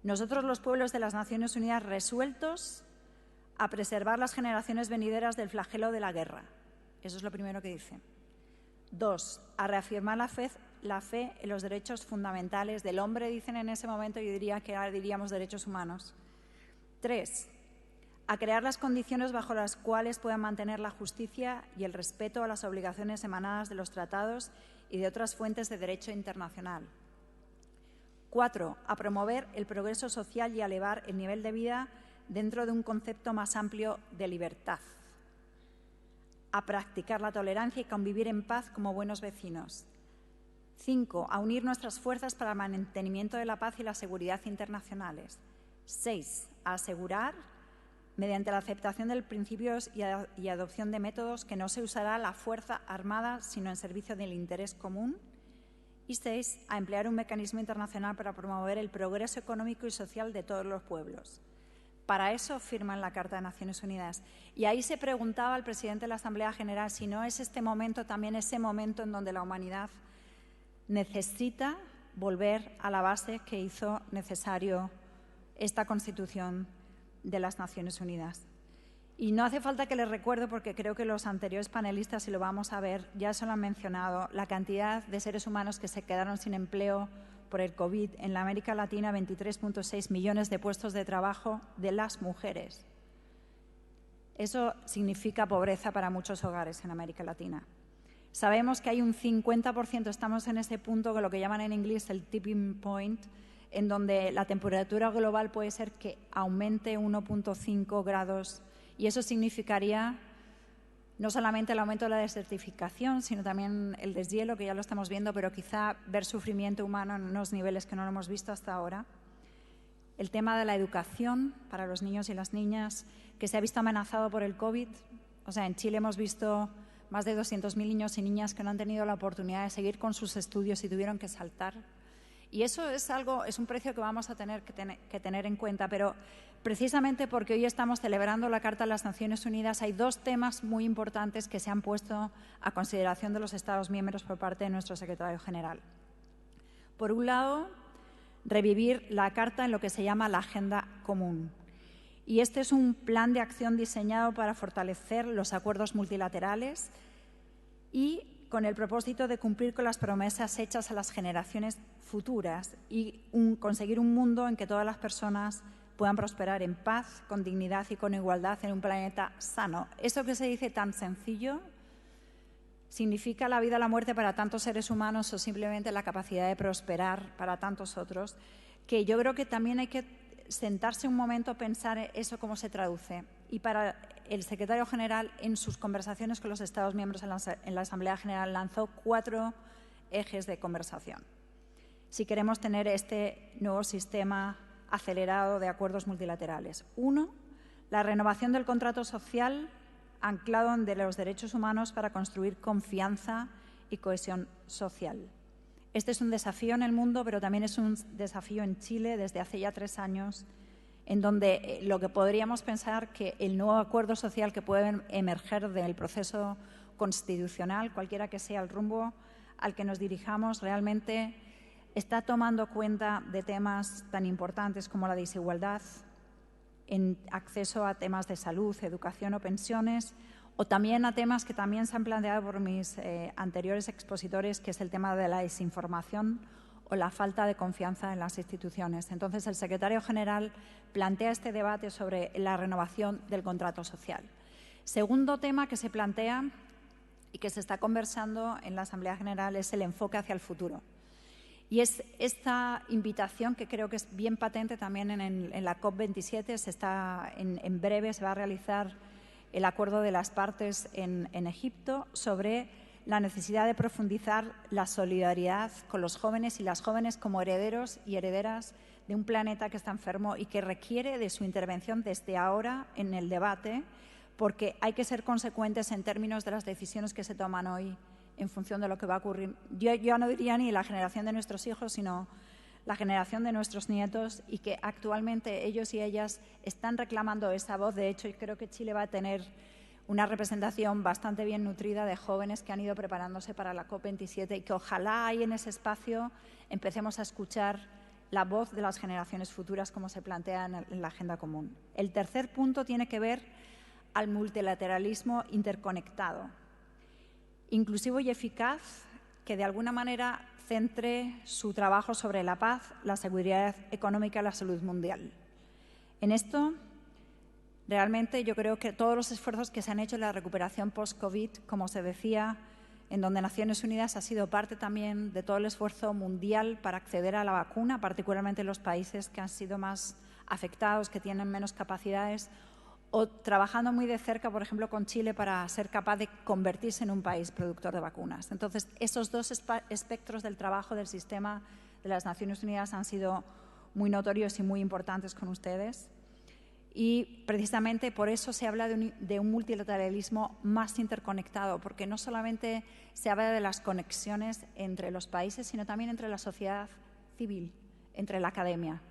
nosotros los pueblos de las Naciones Unidas resueltos a preservar las generaciones venideras del flagelo de la guerra. Eso es lo primero que dice. 2, a reafirmar la fe en los derechos fundamentales del hombre, dicen en ese momento, yo diría que ahora diríamos derechos humanos. 3, a crear las condiciones bajo las cuales puedan mantener la justicia y el respeto a las obligaciones emanadas de los tratados y de otras fuentes de derecho internacional. 4, a promover el progreso social y a elevar el nivel de vida dentro de un concepto más amplio de libertad. A practicar la tolerancia y convivir en paz como buenos vecinos. 5, a unir nuestras fuerzas para el mantenimiento de la paz y la seguridad internacionales. 6, a asegurar, mediante la aceptación de principios y adopción de métodos, que no se usará la fuerza armada sino en servicio del interés común. Y 6, a emplear un mecanismo internacional para promover el progreso económico y social de todos los pueblos. Para eso firman la Carta de Naciones Unidas. Y ahí se preguntaba al presidente de la Asamblea General si no es este momento también ese momento en donde la humanidad necesita volver a la base que hizo necesario esta Constitución de las Naciones Unidas. Y no hace falta que les recuerdo, porque creo que los anteriores panelistas, si lo vamos a ver, ya se lo han mencionado, la cantidad de seres humanos que se quedaron sin empleo por el COVID. En la América Latina, 23,6 millones de puestos de trabajo de las mujeres. Eso significa pobreza para muchos hogares en América Latina. Sabemos que hay un 50%, estamos en ese punto que lo que llaman en inglés el tipping point, en donde la temperatura global puede ser que aumente 1,5 grados, y eso significaría no solamente el aumento de la desertificación, sino también el deshielo, que ya lo estamos viendo, pero quizá ver sufrimiento humano en unos niveles que no lo hemos visto hasta ahora. El tema de la educación para los niños y las niñas, que se ha visto amenazado por el COVID. O sea, en Chile hemos visto más de 200.000 niños y niñas que no han tenido la oportunidad de seguir con sus estudios y tuvieron que saltar. Y eso es un precio que vamos a tener que tener en cuenta, pero precisamente porque hoy estamos celebrando la Carta de las Naciones Unidas, hay dos temas muy importantes que se han puesto a consideración de los Estados miembros por parte de nuestro secretario general. Por un lado, revivir la Carta en lo que se llama la Agenda Común. Y este es un plan de acción diseñado para fortalecer los acuerdos multilaterales y con el propósito de cumplir con las promesas hechas a las generaciones futuras y conseguir un mundo en que todas las personas puedan prosperar en paz, con dignidad y con igualdad en un planeta sano. Eso que se dice tan sencillo significa la vida o la muerte para tantos seres humanos o simplemente la capacidad de prosperar para tantos otros, que yo creo que también hay que sentarse un momento a pensar eso cómo se traduce. Y para el secretario general, en sus conversaciones con los Estados miembros en la Asamblea General, lanzó 4 ejes de conversación. Si queremos tener este nuevo sistema acelerado de acuerdos multilaterales. Uno, la renovación del contrato social anclado en los derechos humanos para construir confianza y cohesión social. Este es un desafío en el mundo, pero también es un desafío en Chile desde hace ya 3 años, en donde lo que podríamos pensar que el nuevo acuerdo social que puede emerger del proceso constitucional, cualquiera que sea el rumbo al que nos dirijamos, realmente está tomando cuenta de temas tan importantes como la desigualdad en acceso a temas de salud, educación o pensiones, o también a temas que también se han planteado por mis anteriores expositores, que es el tema de la desinformación o la falta de confianza en las instituciones. Entonces, el secretario general plantea este debate sobre la renovación del contrato social. Segundo tema que se plantea y que se está conversando en la Asamblea General es el enfoque hacia el futuro. Y es esta invitación que creo que es bien patente también en la COP27. En breve se va a realizar el acuerdo de las partes en Egipto sobre la necesidad de profundizar la solidaridad con los jóvenes y las jóvenes como herederos y herederas de un planeta que está enfermo y que requiere de su intervención desde ahora en el debate, porque hay que ser consecuentes en términos de las decisiones que se toman hoy en función de lo que va a ocurrir. Yo no diría ni la generación de nuestros hijos, sino la generación de nuestros nietos, y que actualmente ellos y ellas están reclamando esa voz. De hecho, yo creo que Chile va a tener una representación bastante bien nutrida de jóvenes que han ido preparándose para la COP27 y que ojalá ahí en ese espacio empecemos a escuchar la voz de las generaciones futuras como se plantea en la agenda común. El tercer punto tiene que ver al multilateralismo interconectado, inclusivo y eficaz, que de alguna manera centre su trabajo sobre la paz, la seguridad económica y la salud mundial. En esto, realmente yo creo que todos los esfuerzos que se han hecho en la recuperación post-COVID, como se decía, en donde Naciones Unidas ha sido parte también de todo el esfuerzo mundial para acceder a la vacuna, particularmente en los países que han sido más afectados, que tienen menos capacidades, o trabajando muy de cerca, por ejemplo, con Chile para ser capaz de convertirse en un país productor de vacunas. Entonces, esos dos espectros del trabajo del sistema de las Naciones Unidas han sido muy notorios y muy importantes con ustedes. Y precisamente por eso se habla de un multilateralismo más interconectado, porque no solamente se habla de las conexiones entre los países, sino también entre la sociedad civil, entre la academia,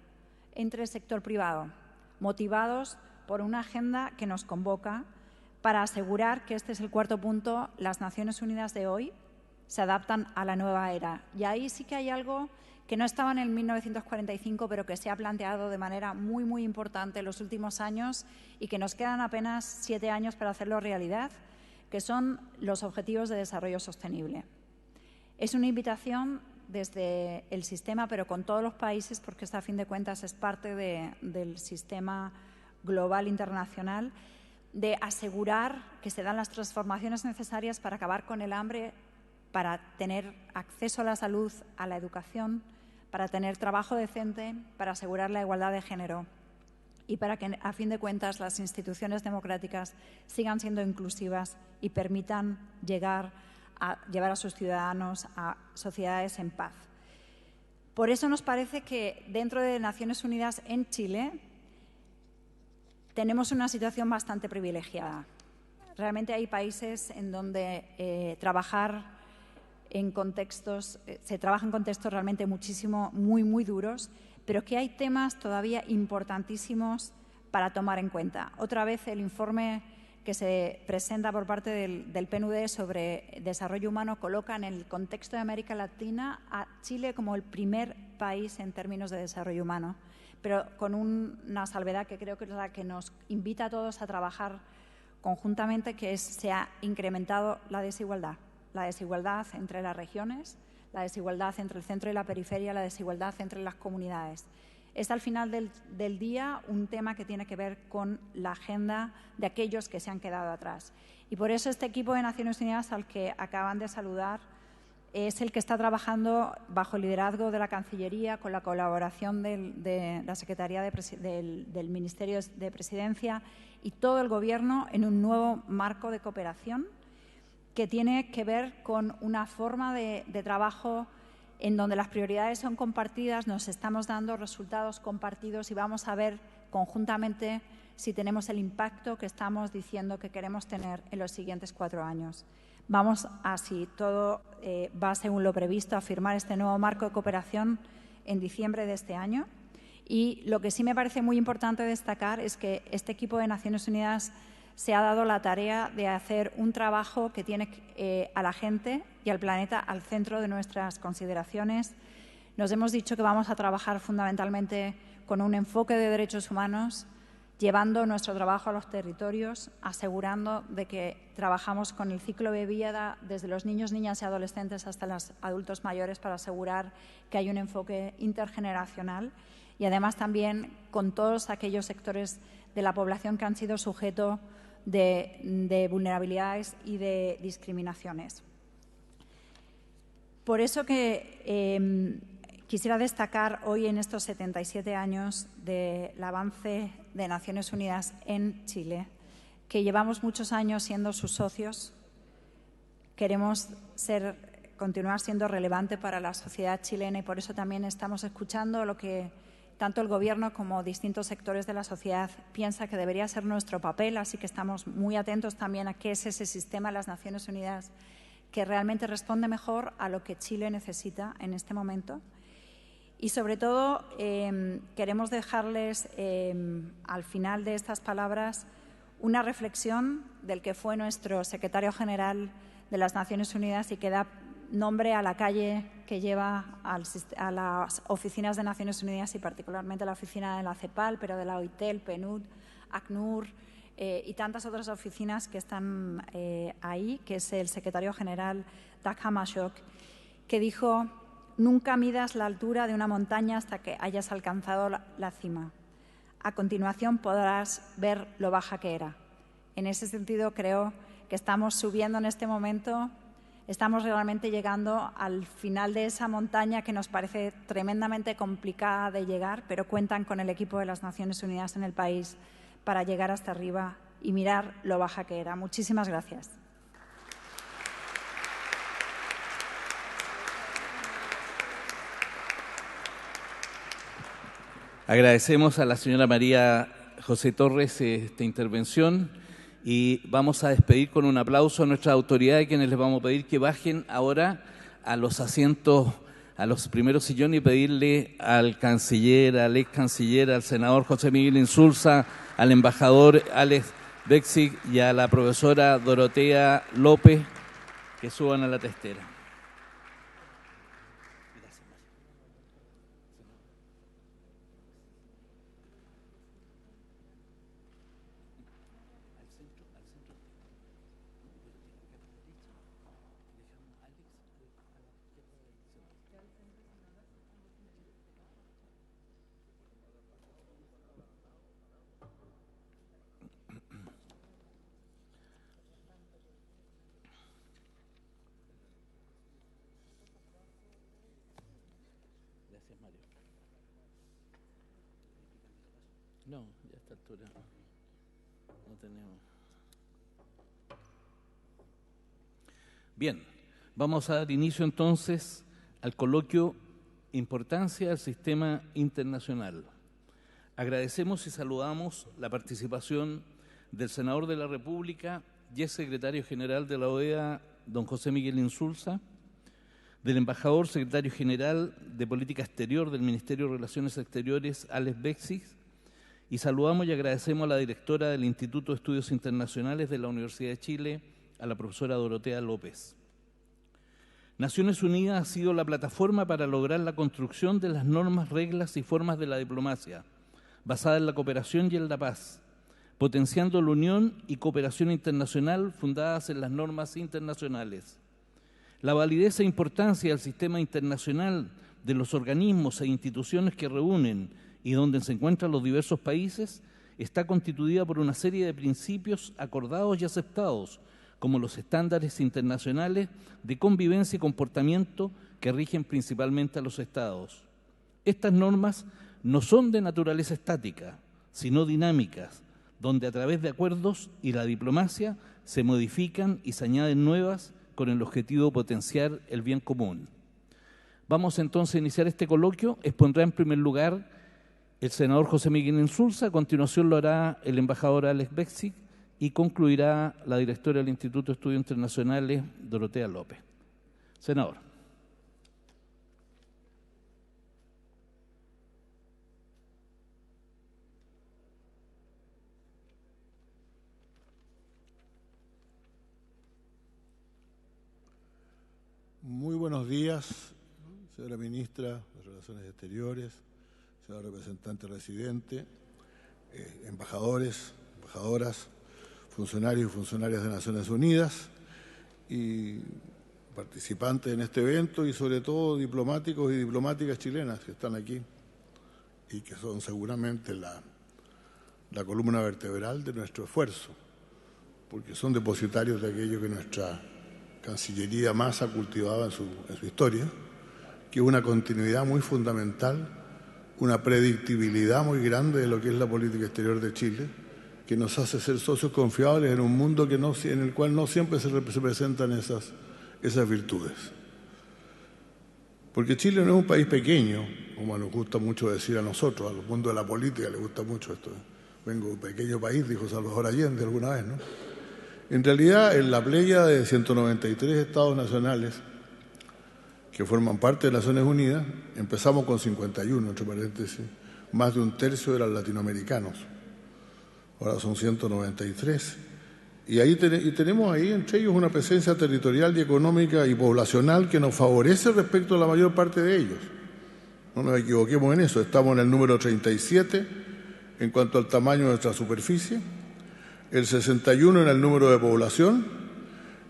entre el sector privado, motivados por una agenda que nos convoca para asegurar que este es el cuarto punto, las Naciones Unidas de hoy se adaptan a la nueva era. Y ahí sí que hay algo que no estaba en el 1945, pero que se ha planteado de manera muy, muy importante en los últimos años y que nos quedan apenas 7 años para hacerlo realidad, que son los Objetivos de Desarrollo Sostenible. Es una invitación desde el sistema, pero con todos los países, porque esta, a fin de cuentas, es parte del sistema global internacional, de asegurar que se dan las transformaciones necesarias para acabar con el hambre, para tener acceso a la salud, a la educación, para tener trabajo decente, para asegurar la igualdad de género y para que, a fin de cuentas, las instituciones democráticas sigan siendo inclusivas y permitan llevar a sus ciudadanos a sociedades en paz. Por eso nos parece que dentro de Naciones Unidas en Chile tenemos una situación bastante privilegiada. Realmente hay países en donde se trabaja en contextos realmente muy duros, pero que hay temas todavía importantísimos para tomar en cuenta. Otra vez el informe que se presenta por parte del PNUD sobre desarrollo humano coloca en el contexto de América Latina a Chile como el primer país en términos de desarrollo humano, pero con una salvedad que creo que es la que nos invita a todos a trabajar conjuntamente, que se ha incrementado la desigualdad entre las regiones, la desigualdad entre el centro y la periferia, la desigualdad entre las comunidades. Es al final del día un tema que tiene que ver con la agenda de aquellos que se han quedado atrás. Y por eso este equipo de Naciones Unidas al que acaban de saludar es el que está trabajando bajo el liderazgo de la Cancillería, con la colaboración de la Secretaría del Ministerio de Presidencia y todo el Gobierno en un nuevo marco de cooperación que tiene que ver con una forma de trabajo en donde las prioridades son compartidas, nos estamos dando resultados compartidos y vamos a ver conjuntamente si tenemos el impacto que estamos diciendo que queremos tener en los siguientes 4 años. Vamos a, si todo va según lo previsto, a firmar este nuevo marco de cooperación en diciembre de este año. Y lo que sí me parece muy importante destacar es que este equipo de Naciones Unidas se ha dado la tarea de hacer un trabajo que tiene a la gente y al planeta al centro de nuestras consideraciones. Nos hemos dicho que vamos a trabajar fundamentalmente con un enfoque de derechos humanos, llevando nuestro trabajo a los territorios, asegurando de que trabajamos con el ciclo de vida desde los niños, niñas y adolescentes hasta los adultos mayores para asegurar que hay un enfoque intergeneracional y además también con todos aquellos sectores de la población que han sido sujetos de vulnerabilidades y de discriminaciones. Por eso que quisiera destacar hoy en estos 77 años del avance de Naciones Unidas en Chile, que llevamos muchos años siendo sus socios, queremos continuar siendo relevante para la sociedad chilena y por eso también estamos escuchando lo que tanto el Gobierno como distintos sectores de la sociedad piensa que debería ser nuestro papel, así que estamos muy atentos también a qué es ese sistema de las Naciones Unidas que realmente responde mejor a lo que Chile necesita en este momento. Y sobre todo queremos dejarles al final de estas palabras una reflexión del que fue nuestro secretario general de las Naciones Unidas y que da nombre a la calle que lleva a las oficinas de Naciones Unidas y particularmente la oficina de la CEPAL, pero de la OIT, el PNUD, ACNUR y tantas otras oficinas que están ahí, que es el secretario general Dag Hammarskjöld, que dijo: nunca midas la altura de una montaña hasta que hayas alcanzado la cima. A continuación podrás ver lo baja que era. En ese sentido creo que estamos subiendo en este momento, estamos realmente llegando al final de esa montaña que nos parece tremendamente complicada de llegar, pero cuentan con el equipo de las Naciones Unidas en el país para llegar hasta arriba y mirar lo baja que era. Muchísimas gracias. Agradecemos a la señora María José Torres esta intervención y vamos a despedir con un aplauso a nuestras autoridades, quienes les vamos a pedir que bajen ahora a los asientos, a los primeros sillones y pedirle al canciller, al ex canciller, al senador José Miguel Insulza, al embajador Alex Bexig y a la profesora Dorotea López que suban a la testera. No, ya a esta altura no tenemos. Bien, vamos a dar inicio entonces al coloquio Importancia del Sistema Internacional. Agradecemos y saludamos la participación del senador de la República y ex secretario general de la OEA, don José Miguel Insulza, del embajador secretario general de Política Exterior del Ministerio de Relaciones Exteriores, Alex Bexig, y saludamos y agradecemos a la directora del Instituto de Estudios Internacionales de la Universidad de Chile, a la profesora Dorotea López. Naciones Unidas ha sido la plataforma para lograr la construcción de las normas, reglas y formas de la diplomacia, basada en la cooperación y en la paz, potenciando la unión y cooperación internacional fundadas en las normas internacionales. La validez e importancia del sistema internacional, de los organismos e instituciones que reúnen y donde se encuentran los diversos países, está constituida por una serie de principios acordados y aceptados, como los estándares internacionales de convivencia y comportamiento que rigen principalmente a los Estados. Estas normas no son de naturaleza estática, sino dinámicas, donde a través de acuerdos y la diplomacia se modifican y se añaden nuevas con el objetivo de potenciar el bien común. Vamos entonces a iniciar este coloquio. Expondrá en primer lugar el senador José Miguel Insulza, a continuación lo hará el embajador Alex Beksic y concluirá la directora del Instituto de Estudios Internacionales, Dorotea López. Senador. Muy buenos días, señora ministra de Relaciones Exteriores, señora representante residente, embajadores, embajadoras, funcionarios y funcionarias de Naciones Unidas y participantes en este evento y sobre todo diplomáticos y diplomáticas chilenas que están aquí y que son seguramente la columna vertebral de nuestro esfuerzo, porque son depositarios de aquello que nuestra Cancillería más ha cultivado en su historia, que es una continuidad muy fundamental, una predictibilidad muy grande de lo que es la política exterior de Chile, que nos hace ser socios confiables en un mundo en el cual no siempre se presentan esas virtudes. Porque Chile no es un país pequeño, como nos gusta mucho decir a nosotros, al mundo de la política le gusta mucho esto. Vengo de un pequeño país, dijo Salvador Allende alguna vez, ¿no? En realidad, en la pléyada de 193 estados nacionales que forman parte de Naciones Unidas, empezamos con 51, entre paréntesis, más de un tercio eran latinoamericanos. Ahora son 193. Y tenemos ahí entre ellos una presencia territorial y económica y poblacional que nos favorece respecto a la mayor parte de ellos. No nos equivoquemos en eso. Estamos en el número 37 en cuanto al tamaño de nuestra superficie, el 61 en el número de población,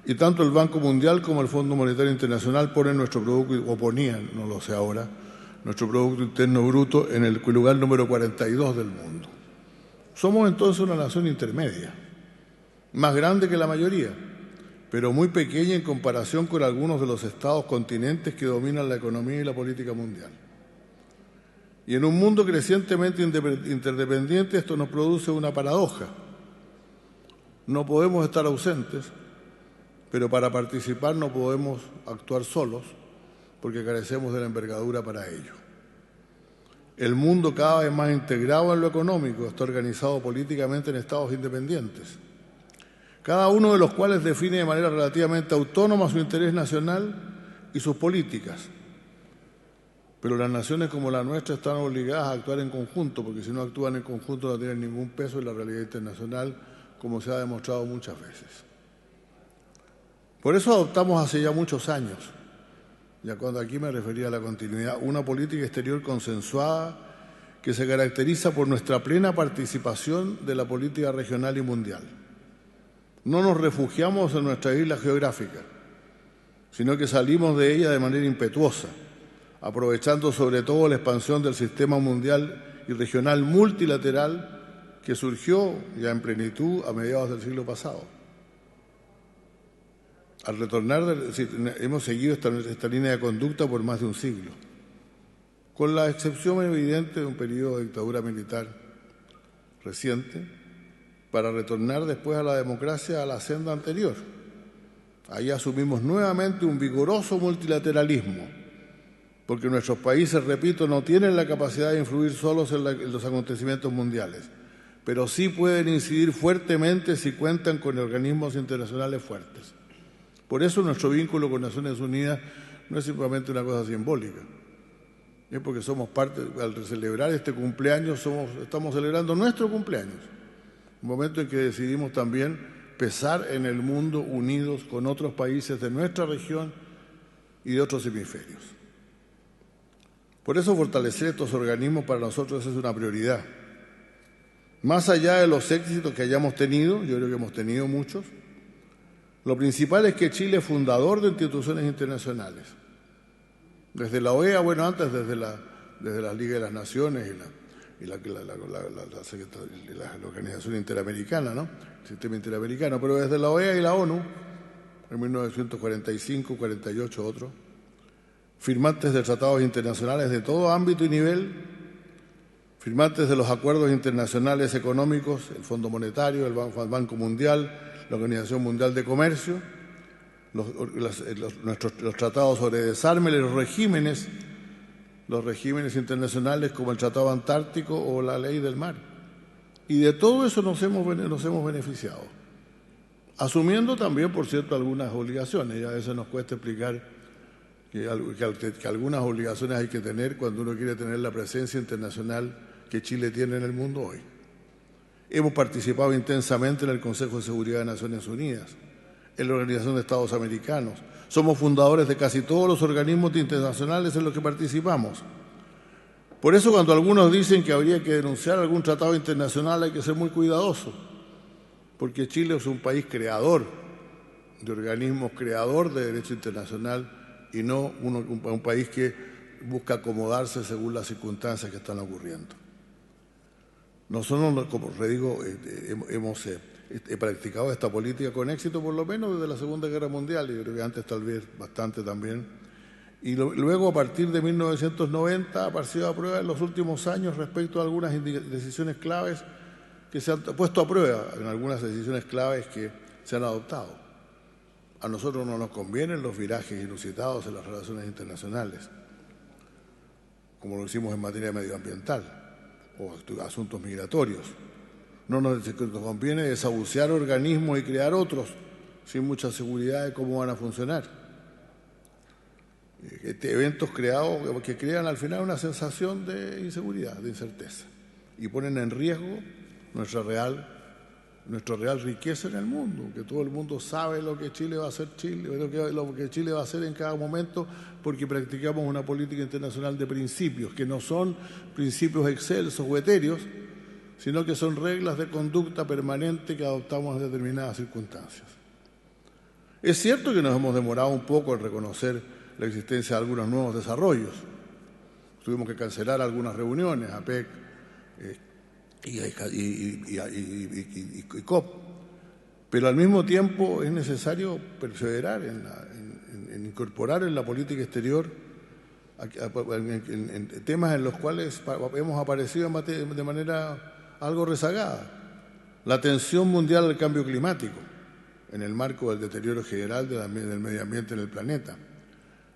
y tanto el Banco Mundial como el Fondo Monetario Internacional ponen nuestro producto, o ponían, no lo sé ahora, nuestro Producto Interno Bruto en el lugar número 42 del mundo. Somos entonces una nación intermedia, más grande que la mayoría, pero muy pequeña en comparación con algunos de los estados continentes que dominan la economía y la política mundial. Y en un mundo crecientemente interdependiente, esto nos produce una paradoja. No podemos estar ausentes, pero para participar no podemos actuar solos porque carecemos de la envergadura para ello. El mundo cada vez más integrado en lo económico está organizado políticamente en estados independientes, cada uno de los cuales define de manera relativamente autónoma su interés nacional y sus políticas. Pero las naciones como la nuestra están obligadas a actuar en conjunto, porque si no actúan en conjunto no tienen ningún peso en la realidad internacional, como se ha demostrado muchas veces. Por eso adoptamos hace ya muchos años, ya cuando aquí me refería a la continuidad, una política exterior consensuada que se caracteriza por nuestra plena participación de la política regional y mundial. No nos refugiamos en nuestra isla geográfica, sino que salimos de ella de manera impetuosa, aprovechando sobre todo la expansión del sistema mundial y regional multilateral que surgió ya en plenitud a mediados del siglo pasado. Al retornar, hemos seguido esta línea de conducta por más de un siglo, con la excepción evidente de un periodo de dictadura militar reciente, para retornar después a la democracia a la senda anterior. Ahí asumimos nuevamente un vigoroso multilateralismo, porque nuestros países, repito, no tienen la capacidad de influir solos en los acontecimientos mundiales, pero sí pueden incidir fuertemente si cuentan con organismos internacionales fuertes. Por eso nuestro vínculo con Naciones Unidas no es simplemente una cosa simbólica, es porque somos parte, al celebrar este cumpleaños, estamos celebrando nuestro cumpleaños, un momento en que decidimos también pesar en el mundo unidos con otros países de nuestra región y de otros hemisferios. Por eso fortalecer estos organismos para nosotros es una prioridad. Más allá de los éxitos que hayamos tenido, yo creo que hemos tenido muchos, lo principal es que Chile es fundador de instituciones internacionales. Desde la OEA, bueno, antes desde la Liga de las Naciones y la Organización Interamericana, ¿no? El sistema interamericano, pero desde la OEA y la ONU, en 1945, 48, otro, firmantes de tratados internacionales de todo ámbito y nivel, firmantes de los acuerdos internacionales económicos, el Fondo Monetario, el Banco Mundial, la Organización Mundial de Comercio, los tratados sobre desarme, los regímenes internacionales como el Tratado Antártico o la Ley del Mar. Y de todo eso nos hemos beneficiado, asumiendo también, por cierto, algunas obligaciones. Y a veces nos cuesta explicar que algunas obligaciones hay que tener cuando uno quiere tener la presencia internacional que Chile tiene en el mundo hoy. Hemos participado intensamente en el Consejo de Seguridad de Naciones Unidas, en la Organización de Estados Americanos. Somos fundadores de casi todos los organismos internacionales en los que participamos. Por eso, cuando algunos dicen que habría que denunciar algún tratado internacional, hay que ser muy cuidadoso, porque Chile es un país creador de organismos, creador de derecho internacional, y no un país que busca acomodarse según las circunstancias que están ocurriendo. Nosotros, como les digo, hemos practicado esta política con éxito, por lo menos desde la Segunda Guerra Mundial, y yo creo que antes tal vez bastante también. Y luego, a partir de 1990, ha aparecido a prueba en los últimos años respecto a algunas decisiones claves que se han puesto a prueba, en algunas decisiones claves que se han adoptado. A nosotros no nos convienen los virajes inusitados en las relaciones internacionales, como lo hicimos en materia medioambiental o asuntos migratorios. No nos conviene desahuciar organismos y crear otros sin mucha seguridad de cómo van a funcionar. Eventos creados que crean al final una sensación de inseguridad, de incerteza, y ponen en riesgo nuestra real riqueza en el mundo, que todo el mundo sabe lo que Chile va a hacer, lo que Chile va a hacer en cada momento, porque practicamos una política internacional de principios, que no son principios excelsos o etéreos, sino que son reglas de conducta permanente que adoptamos en determinadas circunstancias. Es cierto que nos hemos demorado un poco en reconocer la existencia de algunos nuevos desarrollos. Tuvimos que cancelar algunas reuniones, APEC y COP, pero al mismo tiempo es necesario perseverar en incorporar en la política exterior en temas en los cuales hemos aparecido de manera algo rezagada. La atención mundial al cambio climático en el marco del deterioro general del medio ambiente en el planeta.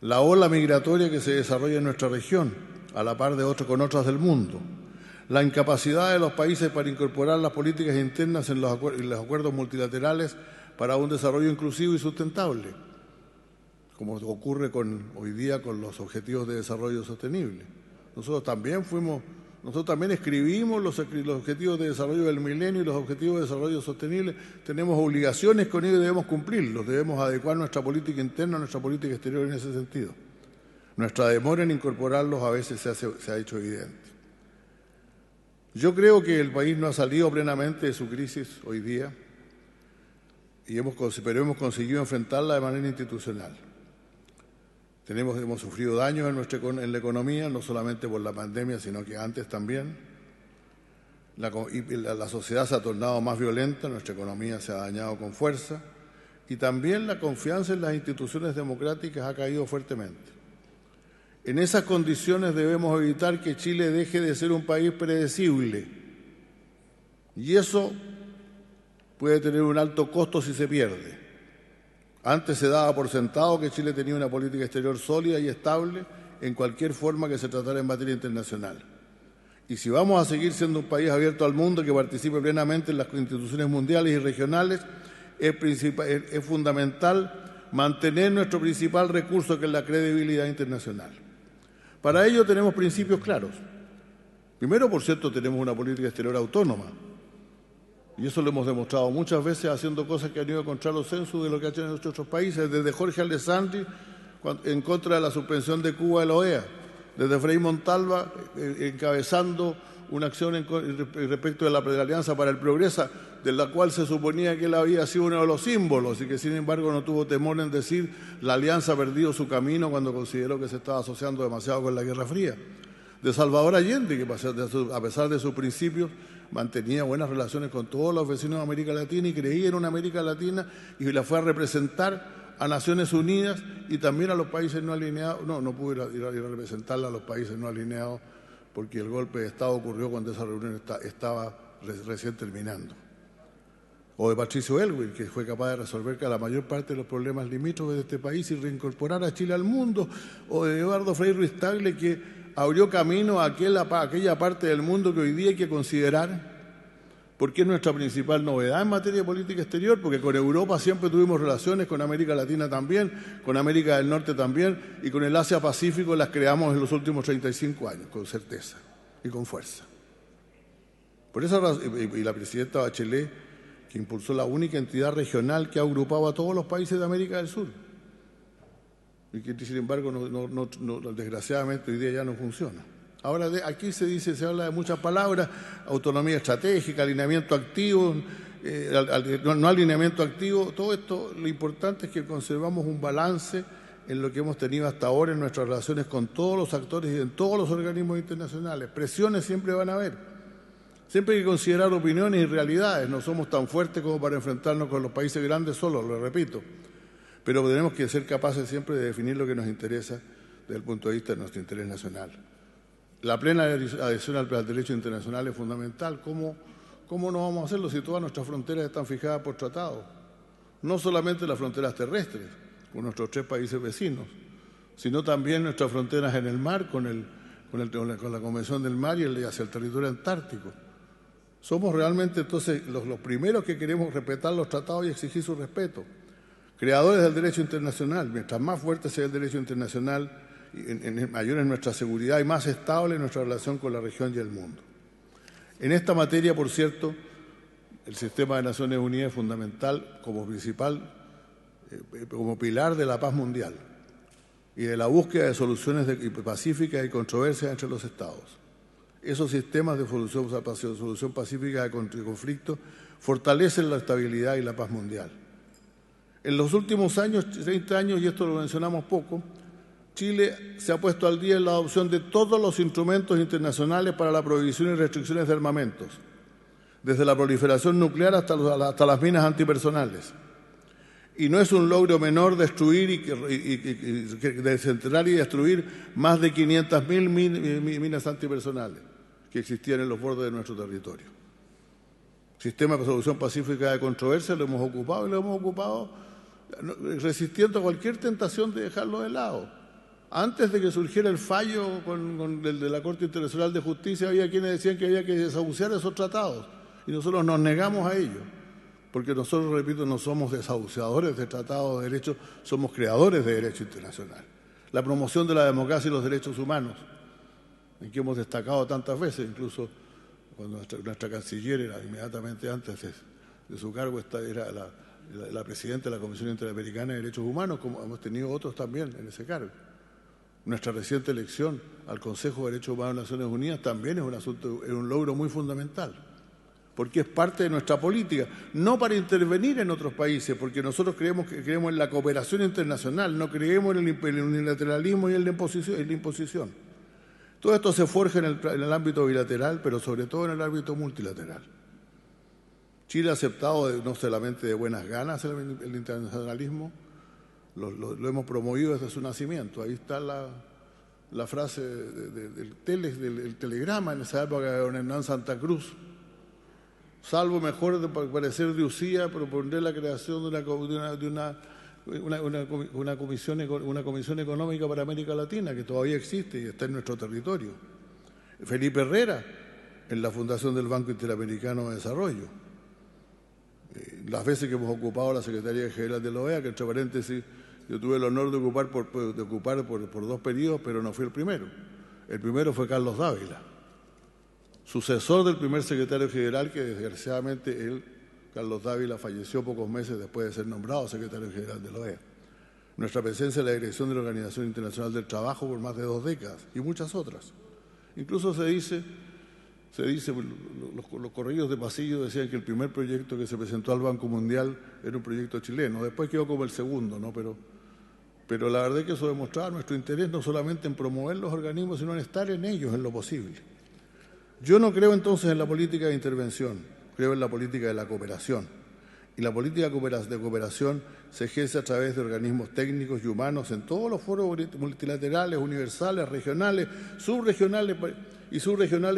La ola migratoria que se desarrolla en nuestra región, a la par con otras del mundo. La incapacidad de los países para incorporar las políticas internas en los acuerdos multilaterales para un desarrollo inclusivo y sustentable, como ocurre hoy día con los Objetivos de Desarrollo Sostenible. Nosotros también escribimos los Objetivos de Desarrollo del Milenio y los Objetivos de Desarrollo Sostenible. Tenemos obligaciones con ellos y debemos cumplirlos. Debemos adecuar nuestra política interna a nuestra política exterior en ese sentido. Nuestra demora en incorporarlos a veces se ha hecho evidente. Yo creo que el país no ha salido plenamente de su crisis hoy día, pero hemos conseguido enfrentarla de manera institucional. Hemos sufrido daños en la economía, no solamente por la pandemia, sino que antes también. La sociedad se ha tornado más violenta, nuestra economía se ha dañado con fuerza, y también la confianza en las instituciones democráticas ha caído fuertemente. En esas condiciones debemos evitar que Chile deje de ser un país predecible, y eso puede tener un alto costo si se pierde. Antes se daba por sentado que Chile tenía una política exterior sólida y estable en cualquier forma que se tratara en materia internacional. Y si vamos a seguir siendo un país abierto al mundo que participe plenamente en las instituciones mundiales y regionales, es fundamental mantener nuestro principal recurso, que es la credibilidad internacional. Para ello tenemos principios claros. Primero, por cierto, tenemos una política exterior autónoma. Y eso lo hemos demostrado muchas veces haciendo cosas que han ido contra los censos de lo que han hecho en otros países, desde Jorge Alessandri en contra de la suspensión de Cuba de la OEA, desde Frei Montalva encabezando una acción respecto de la Alianza para el Progreso, de la cual se suponía que él había sido uno de los símbolos y que sin embargo no tuvo temor en decir la Alianza ha perdido su camino cuando consideró que se estaba asociando demasiado con la Guerra Fría. De Salvador Allende, que a pesar de sus principios mantenía buenas relaciones con todos los vecinos de América Latina y creía en una América Latina y la fue a representar a Naciones Unidas y también a los países no alineados. No pudo ir a representarla a los países no alineados porque el golpe de Estado ocurrió cuando esa reunión estaba recién terminando. o de Patricio Aylwin, que fue capaz de resolver la mayor parte de los problemas limítrofes de este país y reincorporar a Chile al mundo, o de Eduardo Frei Ruiz Tagle, que abrió camino a aquella parte del mundo que hoy día hay que considerar, porque es nuestra principal novedad en materia de política exterior, porque con Europa siempre tuvimos relaciones, con América Latina también, con América del Norte también, y con el Asia-Pacífico las creamos en los últimos 35 años, con certeza y con fuerza. Por esa razón, y la presidenta Bachelet, que impulsó la única entidad regional que ha agrupado a todos los países de América del Sur, y que sin embargo desgraciadamente hoy día ya no funciona. Ahora aquí se habla de muchas palabras: autonomía estratégica, alineamiento activo, no alineamiento activo. Todo esto, lo importante es que conservamos un balance en lo que hemos tenido hasta ahora en nuestras relaciones con todos los actores y en todos los organismos internacionales. Presiones siempre van a haber. Siempre hay que considerar opiniones y realidades. No somos tan fuertes como para enfrentarnos con los países grandes solos, lo repito. Pero tenemos que ser capaces siempre de definir lo que nos interesa desde el punto de vista de nuestro interés nacional. La plena adhesión al derecho internacional es fundamental. ¿Cómo no vamos a hacerlo si todas nuestras fronteras están fijadas por tratados? No solamente las fronteras terrestres, con nuestros 3 países vecinos, sino también nuestras fronteras en el mar, con la Convención del Mar y hacia el territorio antártico. Somos realmente entonces los primeros que queremos respetar los tratados y exigir su respeto. Creadores del derecho internacional. Mientras más fuerte sea el derecho internacional, mayor es nuestra seguridad y más estable nuestra relación con la región y el mundo. En esta materia, por cierto, el sistema de Naciones Unidas es fundamental como pilar de la paz mundial y de la búsqueda de soluciones pacíficas y controversias entre los estados. Esos sistemas de solución pacífica de conflictos fortalecen la estabilidad y la paz mundial. En los últimos años, 30 años, y esto lo mencionamos poco, Chile se ha puesto al día en la adopción de todos los instrumentos internacionales para la prohibición y restricciones de armamentos, desde la proliferación nuclear hasta las minas antipersonales. Y no es un logro menor destruir desenterrar y destruir más de 500.000 minas antipersonales que existían en los bordes de nuestro territorio. Sistema de solución pacífica de controversia lo hemos ocupado y lo hemos ocupado resistiendo a cualquier tentación de dejarlo de lado. Antes de que surgiera el fallo de la Corte Internacional de Justicia, había quienes decían que había que desahuciar esos tratados y nosotros nos negamos a ello. Porque nosotros, repito, no somos desahuciadores de tratados de derecho, somos creadores de derecho internacional. La promoción de la democracia y los derechos humanos, en que hemos destacado tantas veces, incluso cuando nuestra canciller era inmediatamente antes de su cargo, era la presidenta de la Comisión Interamericana de Derechos Humanos, como hemos tenido otros también en ese cargo. Nuestra reciente elección al Consejo de Derechos Humanos de Naciones Unidas también es un logro muy fundamental, porque es parte de nuestra política, no para intervenir en otros países, porque nosotros creemos en la cooperación internacional, no creemos en el unilateralismo y en la imposición. Todo esto se forja en el ámbito bilateral, pero sobre todo en el ámbito multilateral. Chile ha aceptado no solamente de buenas ganas el internacionalismo, lo hemos promovido desde su nacimiento. Ahí está la frase del telegrama en esa época de don Hernán Santa Cruz: salvo mejor de parecer de usía, propondré la creación de una comisión económica para América Latina, que todavía existe y está en nuestro territorio. Felipe Herrera, en la fundación del Banco Interamericano de Desarrollo. Las veces que hemos ocupado la Secretaría General de la OEA, que entre paréntesis yo tuve el honor de ocupar por 2 periodos, pero no fui el primero. El primero fue Carlos Dávila, sucesor del primer secretario general, que desgraciadamente Carlos Dávila, falleció pocos meses después de ser nombrado secretario general de la OEA. Nuestra presencia en la dirección de la Organización Internacional del Trabajo por más de 2 décadas y muchas otras. Incluso se dice, los correos de pasillo decían que el primer proyecto que se presentó al Banco Mundial era un proyecto chileno. Después quedó como el segundo, ¿no? Pero la verdad es que eso demostraba nuestro interés no solamente en promover los organismos, sino en estar en ellos en lo posible. Yo no creo entonces en la política de intervención, creo en la política de la cooperación. Y la política de cooperación se ejerce a través de organismos técnicos y humanos en todos los foros multilaterales, universales, regionales, subregionales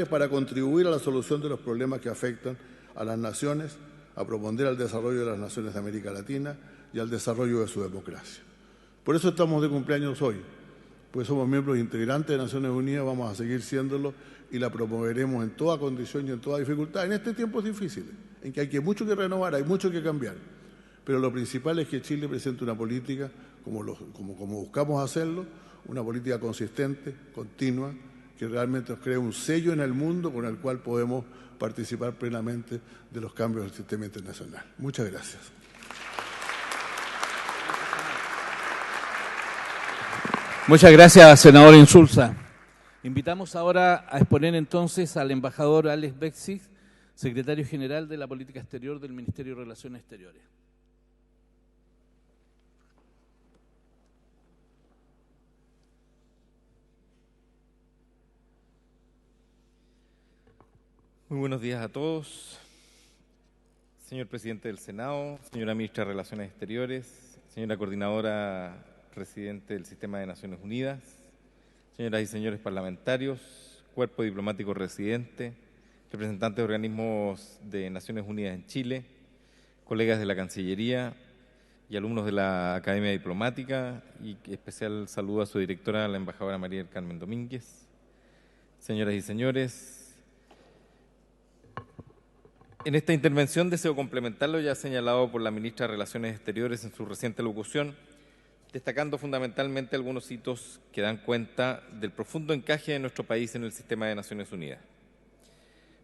para contribuir a la solución de los problemas que afectan a las naciones, a proponder al desarrollo de las naciones de América Latina y al desarrollo de su democracia. Por eso estamos de cumpleaños hoy, pues somos miembros integrantes de Naciones Unidas, vamos a seguir siéndolo y la promoveremos en toda condición y en toda dificultad, en este tiempos difíciles, en que hay mucho que renovar, hay mucho que cambiar. Pero lo principal es que Chile presente una política, como buscamos hacerlo, una política consistente, continua, que realmente nos cree un sello en el mundo con el cual podemos participar plenamente de los cambios del sistema internacional. Muchas gracias. Muchas gracias, senador Insulza. Invitamos ahora a exponer entonces al embajador Alex Bexig, secretario general de la Política Exterior del Ministerio de Relaciones Exteriores. Muy buenos días a todos. Señor presidente del Senado, señora ministra de Relaciones Exteriores, señora coordinadora residente del Sistema de Naciones Unidas, señoras y señores parlamentarios, cuerpo diplomático residente, representantes de organismos de Naciones Unidas en Chile, colegas de la Cancillería y alumnos de la Academia Diplomática, y especial saludo a su directora, la embajadora María del Carmen Domínguez. Señoras y señores, en esta intervención deseo complementar lo ya señalado por la ministra de Relaciones Exteriores en su reciente locución, destacando fundamentalmente algunos hitos que dan cuenta del profundo encaje de nuestro país en el sistema de Naciones Unidas.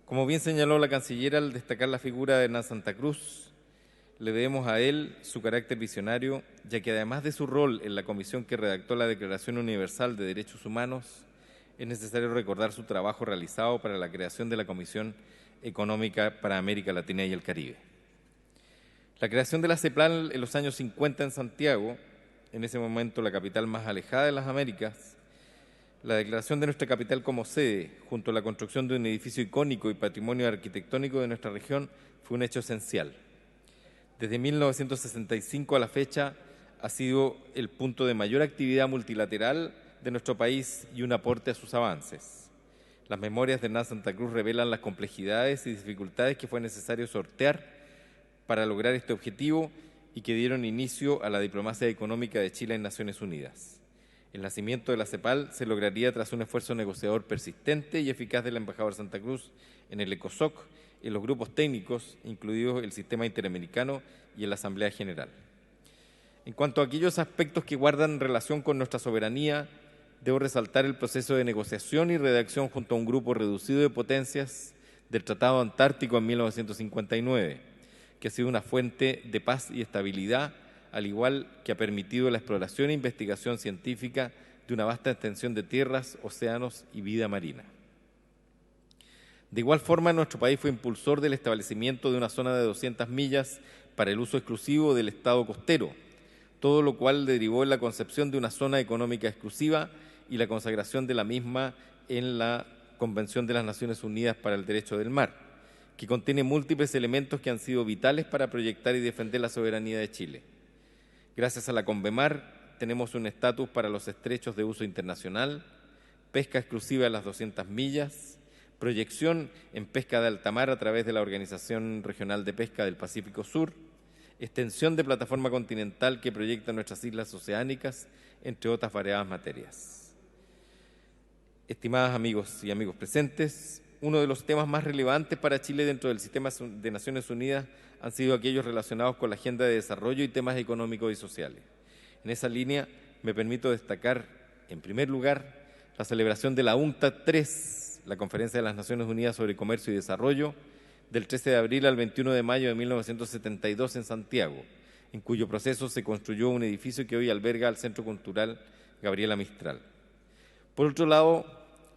Como bien señaló la canciller al destacar la figura de Hernán Santa Cruz, le debemos a él su carácter visionario, ya que además de su rol en la comisión que redactó la Declaración Universal de Derechos Humanos, es necesario recordar su trabajo realizado para la creación de la Comisión Económica para América Latina y el Caribe. La creación de la CEPLAL en los años 50 en Santiago, en ese momento la capital más alejada de las Américas, la declaración de nuestra capital como sede, junto a la construcción de un edificio icónico y patrimonio arquitectónico de nuestra región, fue un hecho esencial. Desde 1965 a la fecha ha sido el punto de mayor actividad multilateral de nuestro país y un aporte a sus avances. Las memorias de Hernán Santa Cruz revelan las complejidades y dificultades que fue necesario sortear para lograr este objetivo y que dieron inicio a la diplomacia económica de Chile en Naciones Unidas. El nacimiento de la CEPAL se lograría tras un esfuerzo negociador persistente y eficaz del embajador Santa Cruz en el ECOSOC, en los grupos técnicos, incluidos el Sistema Interamericano y en la Asamblea General. En cuanto a aquellos aspectos que guardan relación con nuestra soberanía, debo resaltar el proceso de negociación y redacción junto a un grupo reducido de potencias del Tratado Antártico en 1959, que ha sido una fuente de paz y estabilidad, al igual que ha permitido la exploración e investigación científica de una vasta extensión de tierras, océanos y vida marina. De igual forma, nuestro país fue impulsor del establecimiento de una zona de 200 millas para el uso exclusivo del Estado costero, todo lo cual derivó en la concepción de una zona económica exclusiva y la consagración de la misma en la Convención de las Naciones Unidas para el Derecho del Mar, que contiene múltiples elementos que han sido vitales para proyectar y defender la soberanía de Chile. Gracias a la CONVEMAR tenemos un estatus para los estrechos de uso internacional, pesca exclusiva a las 200 millas, proyección en pesca de alta mar a través de la Organización Regional de Pesca del Pacífico Sur, extensión de plataforma continental que proyecta nuestras islas oceánicas, entre otras variadas materias. Estimados amigos y amigos presentes, uno de los temas más relevantes para Chile dentro del sistema de Naciones Unidas han sido aquellos relacionados con la agenda de desarrollo y temas económicos y sociales. En esa línea me permito destacar, en primer lugar, la celebración de la UNCTAD III, la Conferencia de las Naciones Unidas sobre Comercio y Desarrollo, del 13 de abril al 21 de mayo de 1972 en Santiago, en cuyo proceso se construyó un edificio que hoy alberga al Centro Cultural Gabriela Mistral. Por otro lado,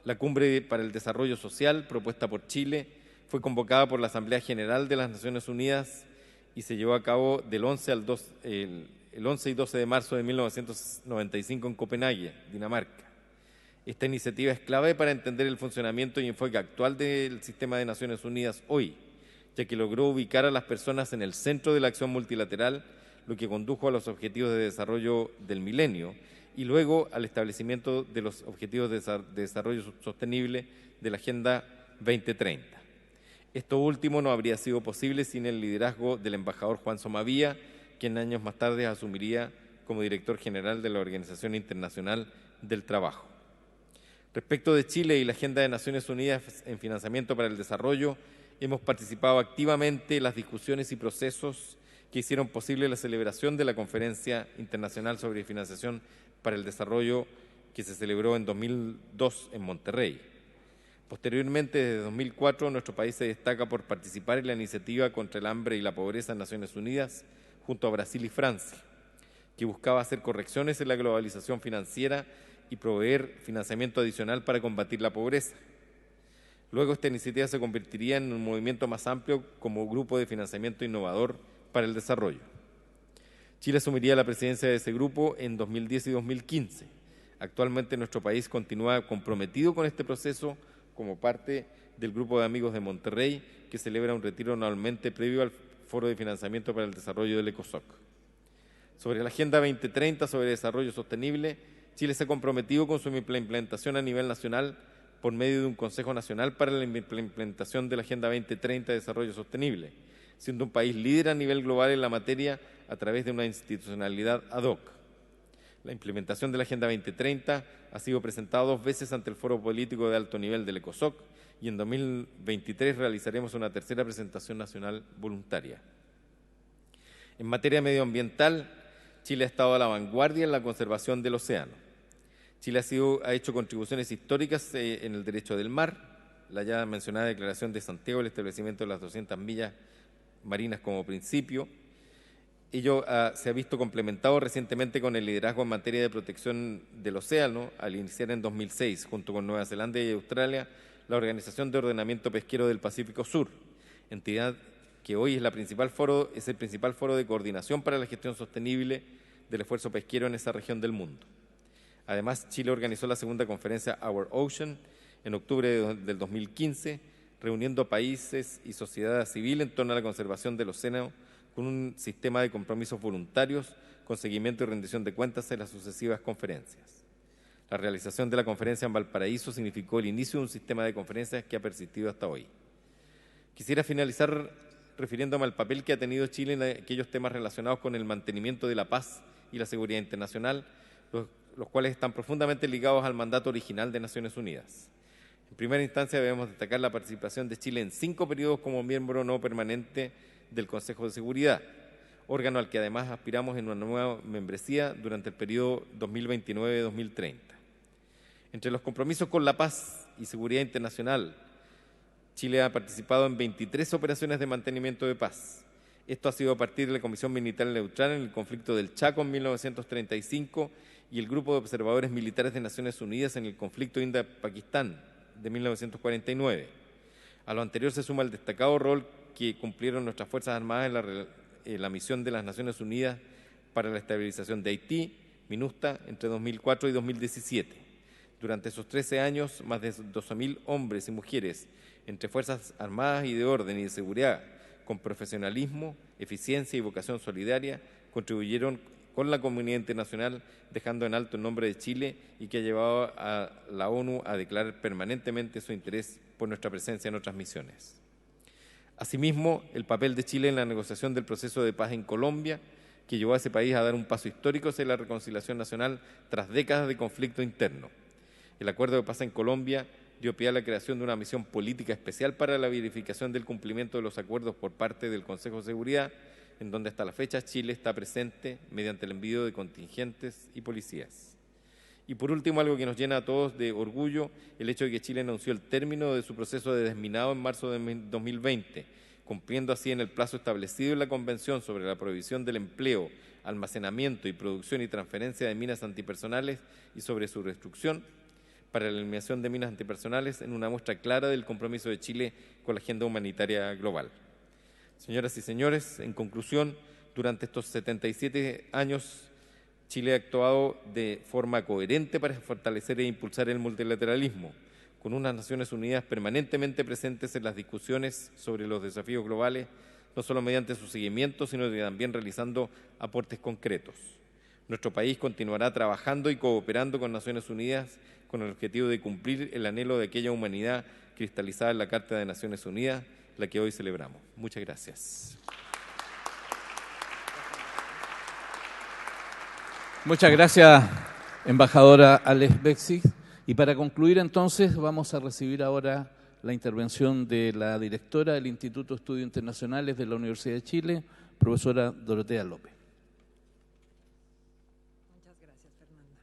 la Cumbre para el Desarrollo Social, propuesta por Chile, fue convocada por la Asamblea General de las Naciones Unidas y se llevó a cabo del 11 y 12 de marzo de 1995 en Copenhague, Dinamarca. Esta iniciativa es clave para entender el funcionamiento y enfoque actual del sistema de Naciones Unidas hoy, ya que logró ubicar a las personas en el centro de la acción multilateral, lo que condujo a los objetivos de desarrollo del milenio y luego al establecimiento de los objetivos de desarrollo sostenible de la Agenda 2030. Esto último no habría sido posible sin el liderazgo del embajador Juan Somavía, quien años más tarde asumiría como director general de la Organización Internacional del Trabajo. Respecto de Chile y la Agenda de Naciones Unidas en Financiamiento para el Desarrollo, hemos participado activamente en las discusiones y procesos que hicieron posible la celebración de la Conferencia Internacional sobre Financiación para el Desarrollo que se celebró en 2002 en Monterrey. Posteriormente, desde 2004, nuestro país se destaca por participar en la iniciativa contra el hambre y la pobreza en Naciones Unidas junto a Brasil y Francia, que buscaba hacer correcciones en la globalización financiera y proveer financiamiento adicional para combatir la pobreza. Luego esta iniciativa se convertiría en un movimiento más amplio como grupo de financiamiento innovador para el desarrollo. Chile asumiría la presidencia de ese grupo en 2010 y 2015. Actualmente nuestro país continúa comprometido con este proceso como parte del Grupo de Amigos de Monterrey, que celebra un retiro anualmente previo al Foro de Financiamiento para el Desarrollo del ECOSOC. Sobre la Agenda 2030 sobre Desarrollo Sostenible, Chile se ha comprometido con su implementación a nivel nacional por medio de un Consejo Nacional para la implementación de la Agenda 2030 de Desarrollo Sostenible, siendo un país líder a nivel global en la materia a través de una institucionalidad ad hoc. La implementación de la Agenda 2030 ha sido presentada 2 veces ante el Foro Político de Alto Nivel del ECOSOC y en 2023 realizaremos una tercera presentación nacional voluntaria. En materia medioambiental, Chile ha estado a la vanguardia en la conservación del océano. Chile ha hecho contribuciones históricas en el derecho del mar, la ya mencionada Declaración de Santiago, el establecimiento de las 200 millas marinas como principio. Ello se ha visto complementado recientemente con el liderazgo en materia de protección del océano, al iniciar en 2006, junto con Nueva Zelanda y Australia, la Organización de Ordenamiento Pesquero del Pacífico Sur, entidad que hoy es el principal foro de coordinación para la gestión sostenible del esfuerzo pesquero en esa región del mundo. Además, Chile organizó la segunda conferencia Our Ocean en octubre del 2015, reuniendo a países y sociedad civil en torno a la conservación del océano, con un sistema de compromisos voluntarios con seguimiento y rendición de cuentas en las sucesivas conferencias. La realización de la conferencia en Valparaíso significó el inicio de un sistema de conferencias que ha persistido hasta hoy. Quisiera finalizar refiriéndome al papel que ha tenido Chile en aquellos temas relacionados con el mantenimiento de la paz y la seguridad internacional, los cuales están profundamente ligados al mandato original de Naciones Unidas. En primera instancia debemos destacar la participación de Chile en 5 periodos como miembro no permanente del Consejo de Seguridad, órgano al que además aspiramos en una nueva membresía durante el periodo 2029-2030. Entre los compromisos con la paz y seguridad internacional, Chile ha participado en 23 operaciones de mantenimiento de paz. Esto ha sido a partir de la Comisión Militar Neutral en el conflicto del Chaco en 1935 y el Grupo de Observadores Militares de Naciones Unidas en el conflicto India-Pakistán de 1949. A lo anterior se suma el destacado rol que cumplieron nuestras Fuerzas Armadas en la misión de las Naciones Unidas para la estabilización de Haití, MINUSTA, entre 2004 y 2017. Durante esos 13 años, más de 12.000 hombres y mujeres, entre Fuerzas Armadas y de orden y de seguridad, con profesionalismo, eficiencia y vocación solidaria, contribuyeron con la comunidad internacional, dejando en alto el nombre de Chile y que ha llevado a la ONU a declarar permanentemente su interés por nuestra presencia en otras misiones. Asimismo, el papel de Chile en la negociación del proceso de paz en Colombia, que llevó a ese país a dar un paso histórico hacia la reconciliación nacional tras décadas de conflicto interno. El acuerdo de paz en Colombia dio pie a la creación de una misión política especial para la verificación del cumplimiento de los acuerdos por parte del Consejo de Seguridad, en donde hasta la fecha Chile está presente mediante el envío de contingentes y policías. Y por último, algo que nos llena a todos de orgullo, el hecho de que Chile anunció el término de su proceso de desminado en marzo de 2020, cumpliendo así en el plazo establecido en la Convención sobre la prohibición del empleo, almacenamiento y producción y transferencia de minas antipersonales y sobre su destrucción, para la eliminación de minas antipersonales en una muestra clara del compromiso de Chile con la agenda humanitaria global. Señoras y señores, en conclusión, durante estos 77 años, Chile ha actuado de forma coherente para fortalecer e impulsar el multilateralismo, con unas Naciones Unidas permanentemente presentes en las discusiones sobre los desafíos globales, no solo mediante su seguimiento, sino también realizando aportes concretos. Nuestro país continuará trabajando y cooperando con Naciones Unidas con el objetivo de cumplir el anhelo de aquella humanidad cristalizada en la Carta de Naciones Unidas la que hoy celebramos. Muchas gracias. Muchas gracias, embajadora Alex Bexig. Y para concluir entonces vamos a recibir ahora la intervención de la directora del Instituto de Estudios Internacionales de la Universidad de Chile, profesora Dorotea López. Muchas gracias, Fernanda.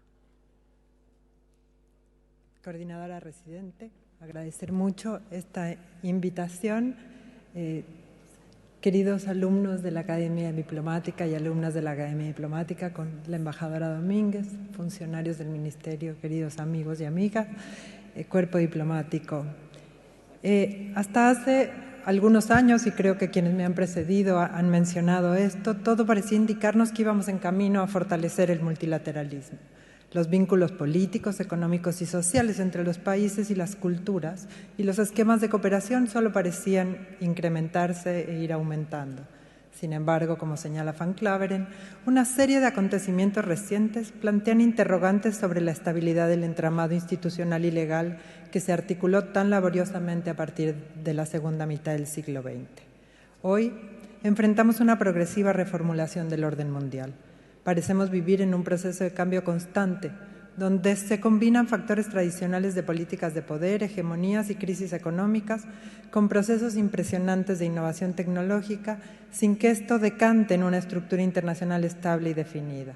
Coordinadora residente, agradecer mucho esta invitación. Queridos alumnos de la Academia Diplomática y alumnas de la Academia Diplomática, con la embajadora Domínguez, funcionarios del Ministerio, queridos amigos y amigas, cuerpo diplomático. Hasta hace algunos años, y creo que quienes me han precedido han mencionado esto, todo parecía indicarnos que íbamos en camino a fortalecer el multilateralismo. Los vínculos políticos, económicos y sociales entre los países y las culturas y los esquemas de cooperación solo parecían incrementarse e ir aumentando. Sin embargo, como señala Van Claveren, una serie de acontecimientos recientes plantean interrogantes sobre la estabilidad del entramado institucional y legal que se articuló tan laboriosamente a partir de la segunda mitad del siglo XX. Hoy enfrentamos una progresiva reformulación del orden mundial. Parecemos vivir en un proceso de cambio constante, donde se combinan factores tradicionales de políticas de poder, hegemonías y crisis económicas, con procesos impresionantes de innovación tecnológica, sin que esto decante en una estructura internacional estable y definida.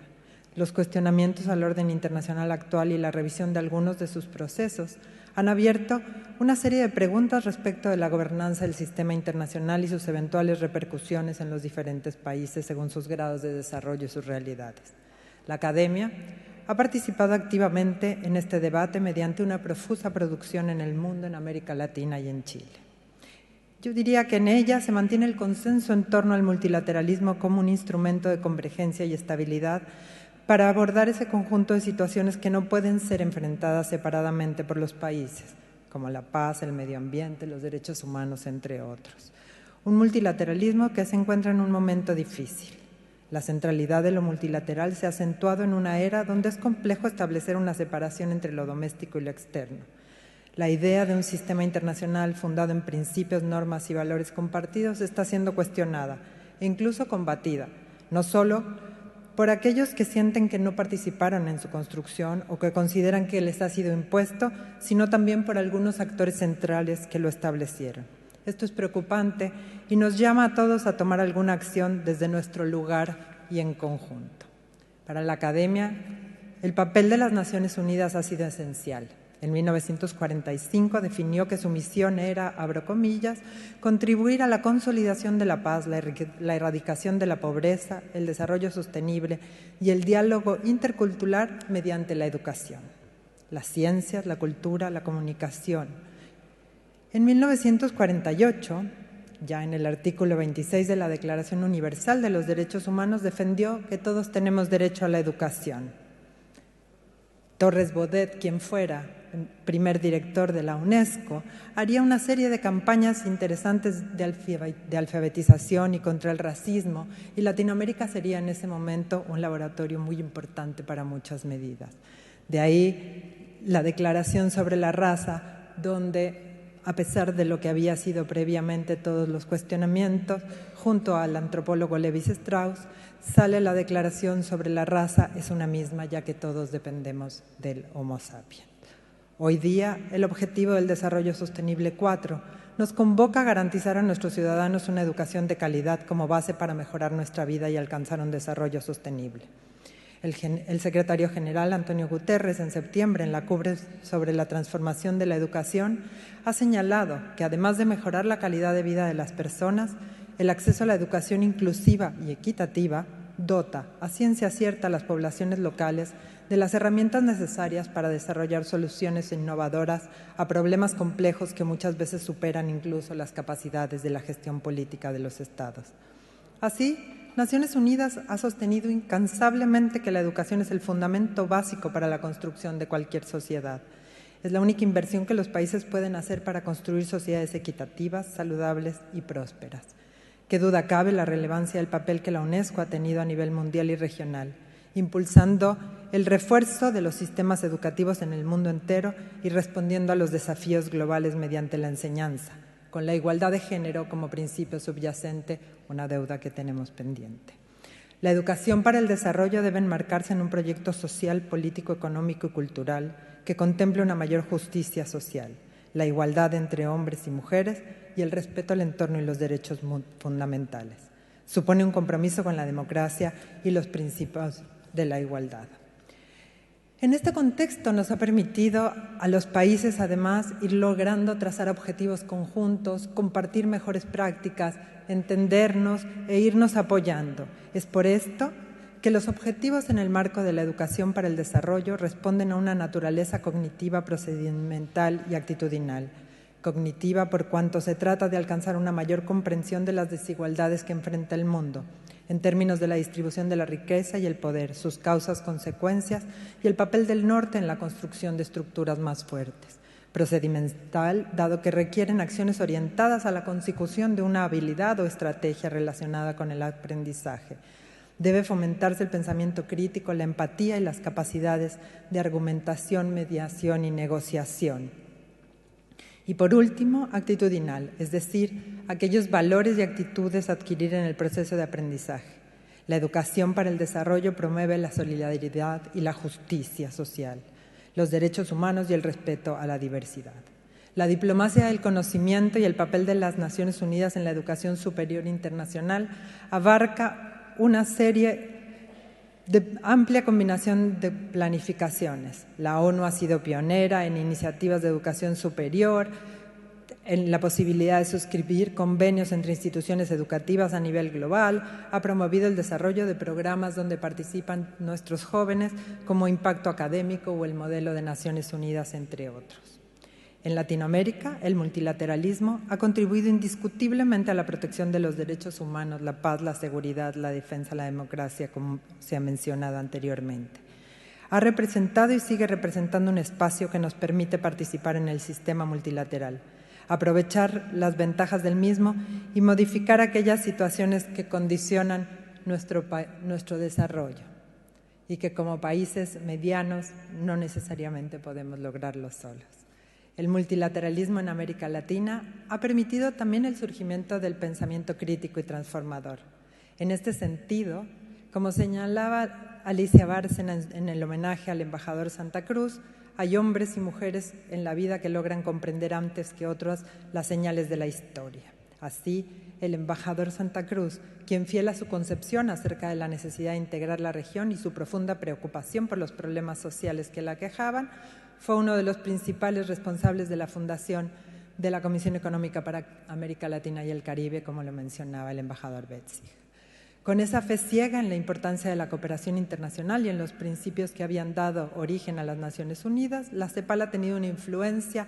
Los cuestionamientos al orden internacional actual y la revisión de algunos de sus procesos han abierto una serie de preguntas respecto de la gobernanza del sistema internacional y sus eventuales repercusiones en los diferentes países según sus grados de desarrollo y sus realidades. La academia ha participado activamente en este debate mediante una profusa producción en el mundo, en América Latina y en Chile. Yo diría que en ella se mantiene el consenso en torno al multilateralismo como un instrumento de convergencia y estabilidad para abordar ese conjunto de situaciones que no pueden ser enfrentadas separadamente por los países, como la paz, el medio ambiente, los derechos humanos, entre otros. Un multilateralismo que se encuentra en un momento difícil. La centralidad de lo multilateral se ha acentuado en una era donde es complejo establecer una separación entre lo doméstico y lo externo. La idea de un sistema internacional fundado en principios, normas y valores compartidos está siendo cuestionada e incluso combatida, no solo por aquellos que sienten que no participaron en su construcción o que consideran que les ha sido impuesto, sino también por algunos actores centrales que lo establecieron. Esto es preocupante y nos llama a todos a tomar alguna acción desde nuestro lugar y en conjunto. Para la academia, el papel de las Naciones Unidas ha sido esencial. En 1945 definió que su misión era, abro comillas, contribuir a la consolidación de la paz, la erradicación de la pobreza, el desarrollo sostenible y el diálogo intercultural mediante la educación, las ciencias, la cultura, la comunicación. En 1948, ya en el artículo 26 de la Declaración Universal de los Derechos Humanos, defendió que todos tenemos derecho a la educación. Torres Bodet, quien fuera primer director de la UNESCO, haría una serie de campañas interesantes de alfabetización y contra el racismo, y Latinoamérica sería en ese momento un laboratorio muy importante para muchas medidas. De ahí la Declaración sobre la Raza, donde, a pesar de lo que había sido previamente todos los cuestionamientos, junto al antropólogo Levi Strauss, sale la Declaración sobre la Raza, es una misma, ya que todos dependemos del Homo sapiens. Hoy día, el Objetivo del Desarrollo Sostenible 4 nos convoca a garantizar a nuestros ciudadanos una educación de calidad como base para mejorar nuestra vida y alcanzar un desarrollo sostenible. El secretario general, Antonio Guterres, en septiembre, en la cumbre sobre la transformación de la educación, ha señalado que además de mejorar la calidad de vida de las personas, el acceso a la educación inclusiva y equitativa dota a ciencia cierta a las poblaciones locales de las herramientas necesarias para desarrollar soluciones innovadoras a problemas complejos que muchas veces superan incluso las capacidades de la gestión política de los Estados. Así, Naciones Unidas ha sostenido incansablemente que la educación es el fundamento básico para la construcción de cualquier sociedad. Es la única inversión que los países pueden hacer para construir sociedades equitativas, saludables y prósperas. Qué duda cabe la relevancia del papel que la UNESCO ha tenido a nivel mundial y regional, impulsando el refuerzo de los sistemas educativos en el mundo entero y respondiendo a los desafíos globales mediante la enseñanza, con la igualdad de género como principio subyacente, una deuda que tenemos pendiente. La educación para el desarrollo debe enmarcarse en un proyecto social, político, económico y cultural que contemple una mayor justicia social, la igualdad entre hombres y mujeres y el respeto al entorno y los derechos fundamentales. Supone un compromiso con la democracia y los principios de la igualdad. En este contexto nos ha permitido a los países, además, ir logrando trazar objetivos conjuntos, compartir mejores prácticas, entendernos e irnos apoyando. Es por esto que los objetivos en el marco de la educación para el desarrollo responden a una naturaleza cognitiva, procedimental y actitudinal. Cognitiva por cuanto se trata de alcanzar una mayor comprensión de las desigualdades que enfrenta el mundo, en términos de la distribución de la riqueza y el poder, sus causas, consecuencias y el papel del norte en la construcción de estructuras más fuertes. Procedimental, dado que requieren acciones orientadas a la consecución de una habilidad o estrategia relacionada con el aprendizaje. Debe fomentarse el pensamiento crítico, la empatía y las capacidades de argumentación, mediación y negociación. Y por último, actitudinal, es decir, aquellos valores y actitudes a adquirir en el proceso de aprendizaje. La educación para el desarrollo promueve la solidaridad y la justicia social, los derechos humanos y el respeto a la diversidad. La diplomacia del conocimiento y el papel de las Naciones Unidas en la educación superior internacional abarca una serie de amplia combinación de planificaciones. La ONU ha sido pionera en iniciativas de educación superior, en la posibilidad de suscribir convenios entre instituciones educativas a nivel global, ha promovido el desarrollo de programas donde participan nuestros jóvenes como Impacto Académico o el Modelo de Naciones Unidas, entre otros. En Latinoamérica, el multilateralismo ha contribuido indiscutiblemente a la protección de los derechos humanos, la paz, la seguridad, la defensa, la democracia, como se ha mencionado anteriormente. Ha representado y sigue representando un espacio que nos permite participar en el sistema multilateral, aprovechar las ventajas del mismo y modificar aquellas situaciones que condicionan nuestro desarrollo y que como países medianos no necesariamente podemos lograrlo solos. El multilateralismo en América Latina ha permitido también el surgimiento del pensamiento crítico y transformador. En este sentido, como señalaba Alicia Bárcena en el homenaje al embajador Santa Cruz, hay hombres y mujeres en la vida que logran comprender antes que otros las señales de la historia. Así, el embajador Santa Cruz, quien fiel a su concepción acerca de la necesidad de integrar la región y su profunda preocupación por los problemas sociales que la aquejaban, fue uno de los principales responsables de la fundación de la Comisión Económica para América Latina y el Caribe, como lo mencionaba el embajador Betzig. Con esa fe ciega en la importancia de la cooperación internacional y en los principios que habían dado origen a las Naciones Unidas, la CEPAL ha tenido una influencia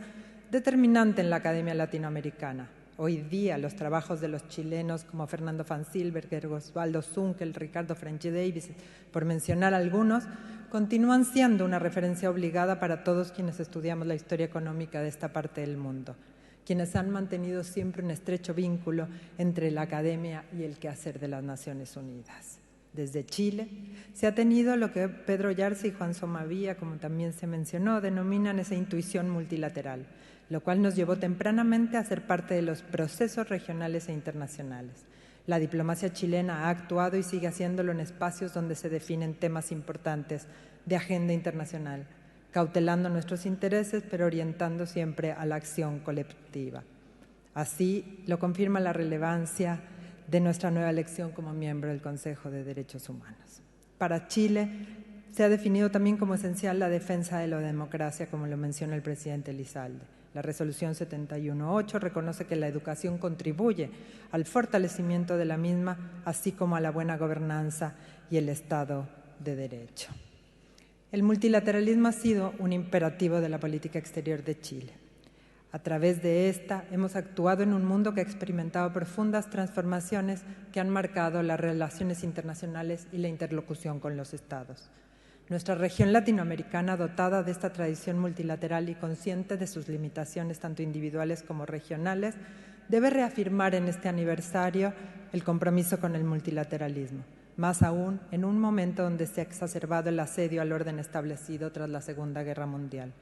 determinante en la academia latinoamericana. Hoy día, los trabajos de los chilenos como Fernando Van Silberger, Osvaldo Zunkel, Ricardo Franchi Davis, por mencionar algunos, continúan siendo una referencia obligada para todos quienes estudiamos la historia económica de esta parte del mundo, quienes han mantenido siempre un estrecho vínculo entre la academia y el quehacer de las Naciones Unidas. Desde Chile se ha tenido lo que Pedro Yarza y Juan Somavía, como también se mencionó, denominan esa intuición multilateral, lo cual nos llevó tempranamente a ser parte de los procesos regionales e internacionales. La diplomacia chilena ha actuado y sigue haciéndolo en espacios donde se definen temas importantes de agenda internacional, cautelando nuestros intereses, pero orientando siempre a la acción colectiva. Así lo confirma la relevancia de nuestra nueva elección como miembro del Consejo de Derechos Humanos. Para Chile se ha definido también como esencial la defensa de la democracia, como lo menciona el presidente Elizalde. La resolución 71.8 reconoce que la educación contribuye al fortalecimiento de la misma, así como a la buena gobernanza y el Estado de Derecho. El multilateralismo ha sido un imperativo de la política exterior de Chile. A través de esta hemos actuado en un mundo que ha experimentado profundas transformaciones que han marcado las relaciones internacionales y la interlocución con los Estados. Nuestra región latinoamericana, dotada de esta tradición multilateral y consciente de sus limitaciones tanto individuales como regionales, debe reafirmar en este aniversario el compromiso con el multilateralismo, más aún en un momento donde se ha exacerbado el asedio al orden establecido tras la Segunda Guerra Mundial.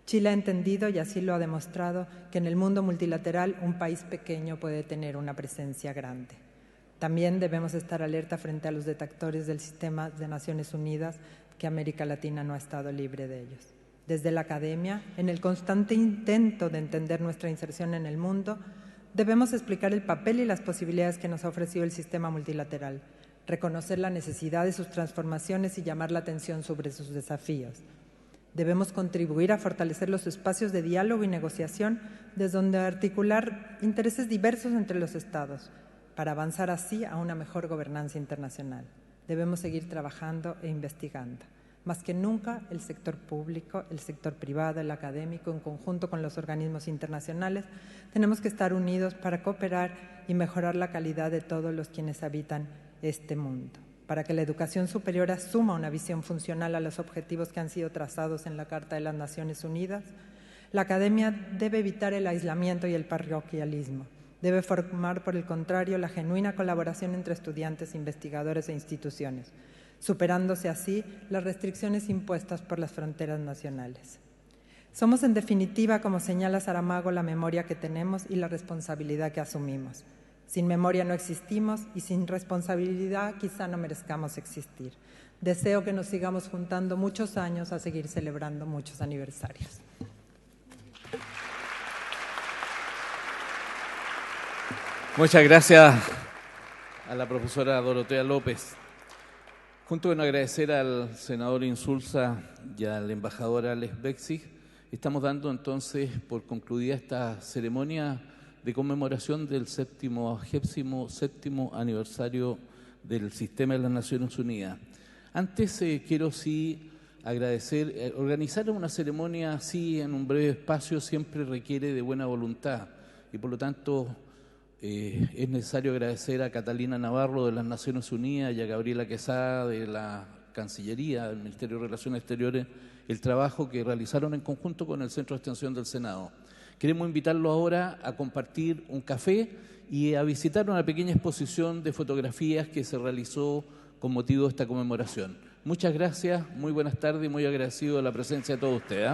Chile ha entendido, y así lo ha demostrado, que en el mundo multilateral un país pequeño puede tener una presencia grande. También debemos estar alerta frente a los detractores del sistema de Naciones Unidas, que América Latina no ha estado libre de ellos. Desde la academia, en el constante intento de entender nuestra inserción en el mundo, debemos explicar el papel y las posibilidades que nos ha ofrecido el sistema multilateral, reconocer la necesidad de sus transformaciones y llamar la atención sobre sus desafíos. Debemos contribuir a fortalecer los espacios de diálogo y negociación desde donde articular intereses diversos entre los Estados, para avanzar así a una mejor gobernanza internacional. Debemos seguir trabajando e investigando. Más que nunca, el sector público, el sector privado, el académico, en conjunto con los organismos internacionales, tenemos que estar unidos para cooperar y mejorar la calidad de todos los quienes habitan este mundo, para que la educación superior asuma una visión funcional a los objetivos que han sido trazados en la Carta de las Naciones Unidas. La academia debe evitar el aislamiento y el paroquialismo. Debe formar, por el contrario, la genuina colaboración entre estudiantes, investigadores e instituciones, superándose así las restricciones impuestas por las fronteras nacionales. Somos, en definitiva, como señala Saramago, la memoria que tenemos y la responsabilidad que asumimos. Sin memoria no existimos y sin responsabilidad quizá no merezcamos existir. Deseo que nos sigamos juntando muchos años a seguir celebrando muchos aniversarios. Muchas gracias a la profesora Dorotea López. Junto con agradecer al senador Insulza y al embajador Alex Bexig, estamos dando entonces por concluida esta ceremonia de conmemoración del 77º aniversario del Sistema de las Naciones Unidas. Antes quiero sí agradecer, organizar una ceremonia así en un breve espacio siempre requiere de buena voluntad y por lo tanto es necesario agradecer a Catalina Navarro de las Naciones Unidas y a Gabriela Quesada de la Cancillería, del Ministerio de Relaciones Exteriores, el trabajo que realizaron en conjunto con el Centro de Extensión del Senado. Queremos invitarlo ahora a compartir un café y a visitar una pequeña exposición de fotografías que se realizó con motivo de esta conmemoración. Muchas gracias, muy buenas tardes y muy agradecido de la presencia de todos ustedes.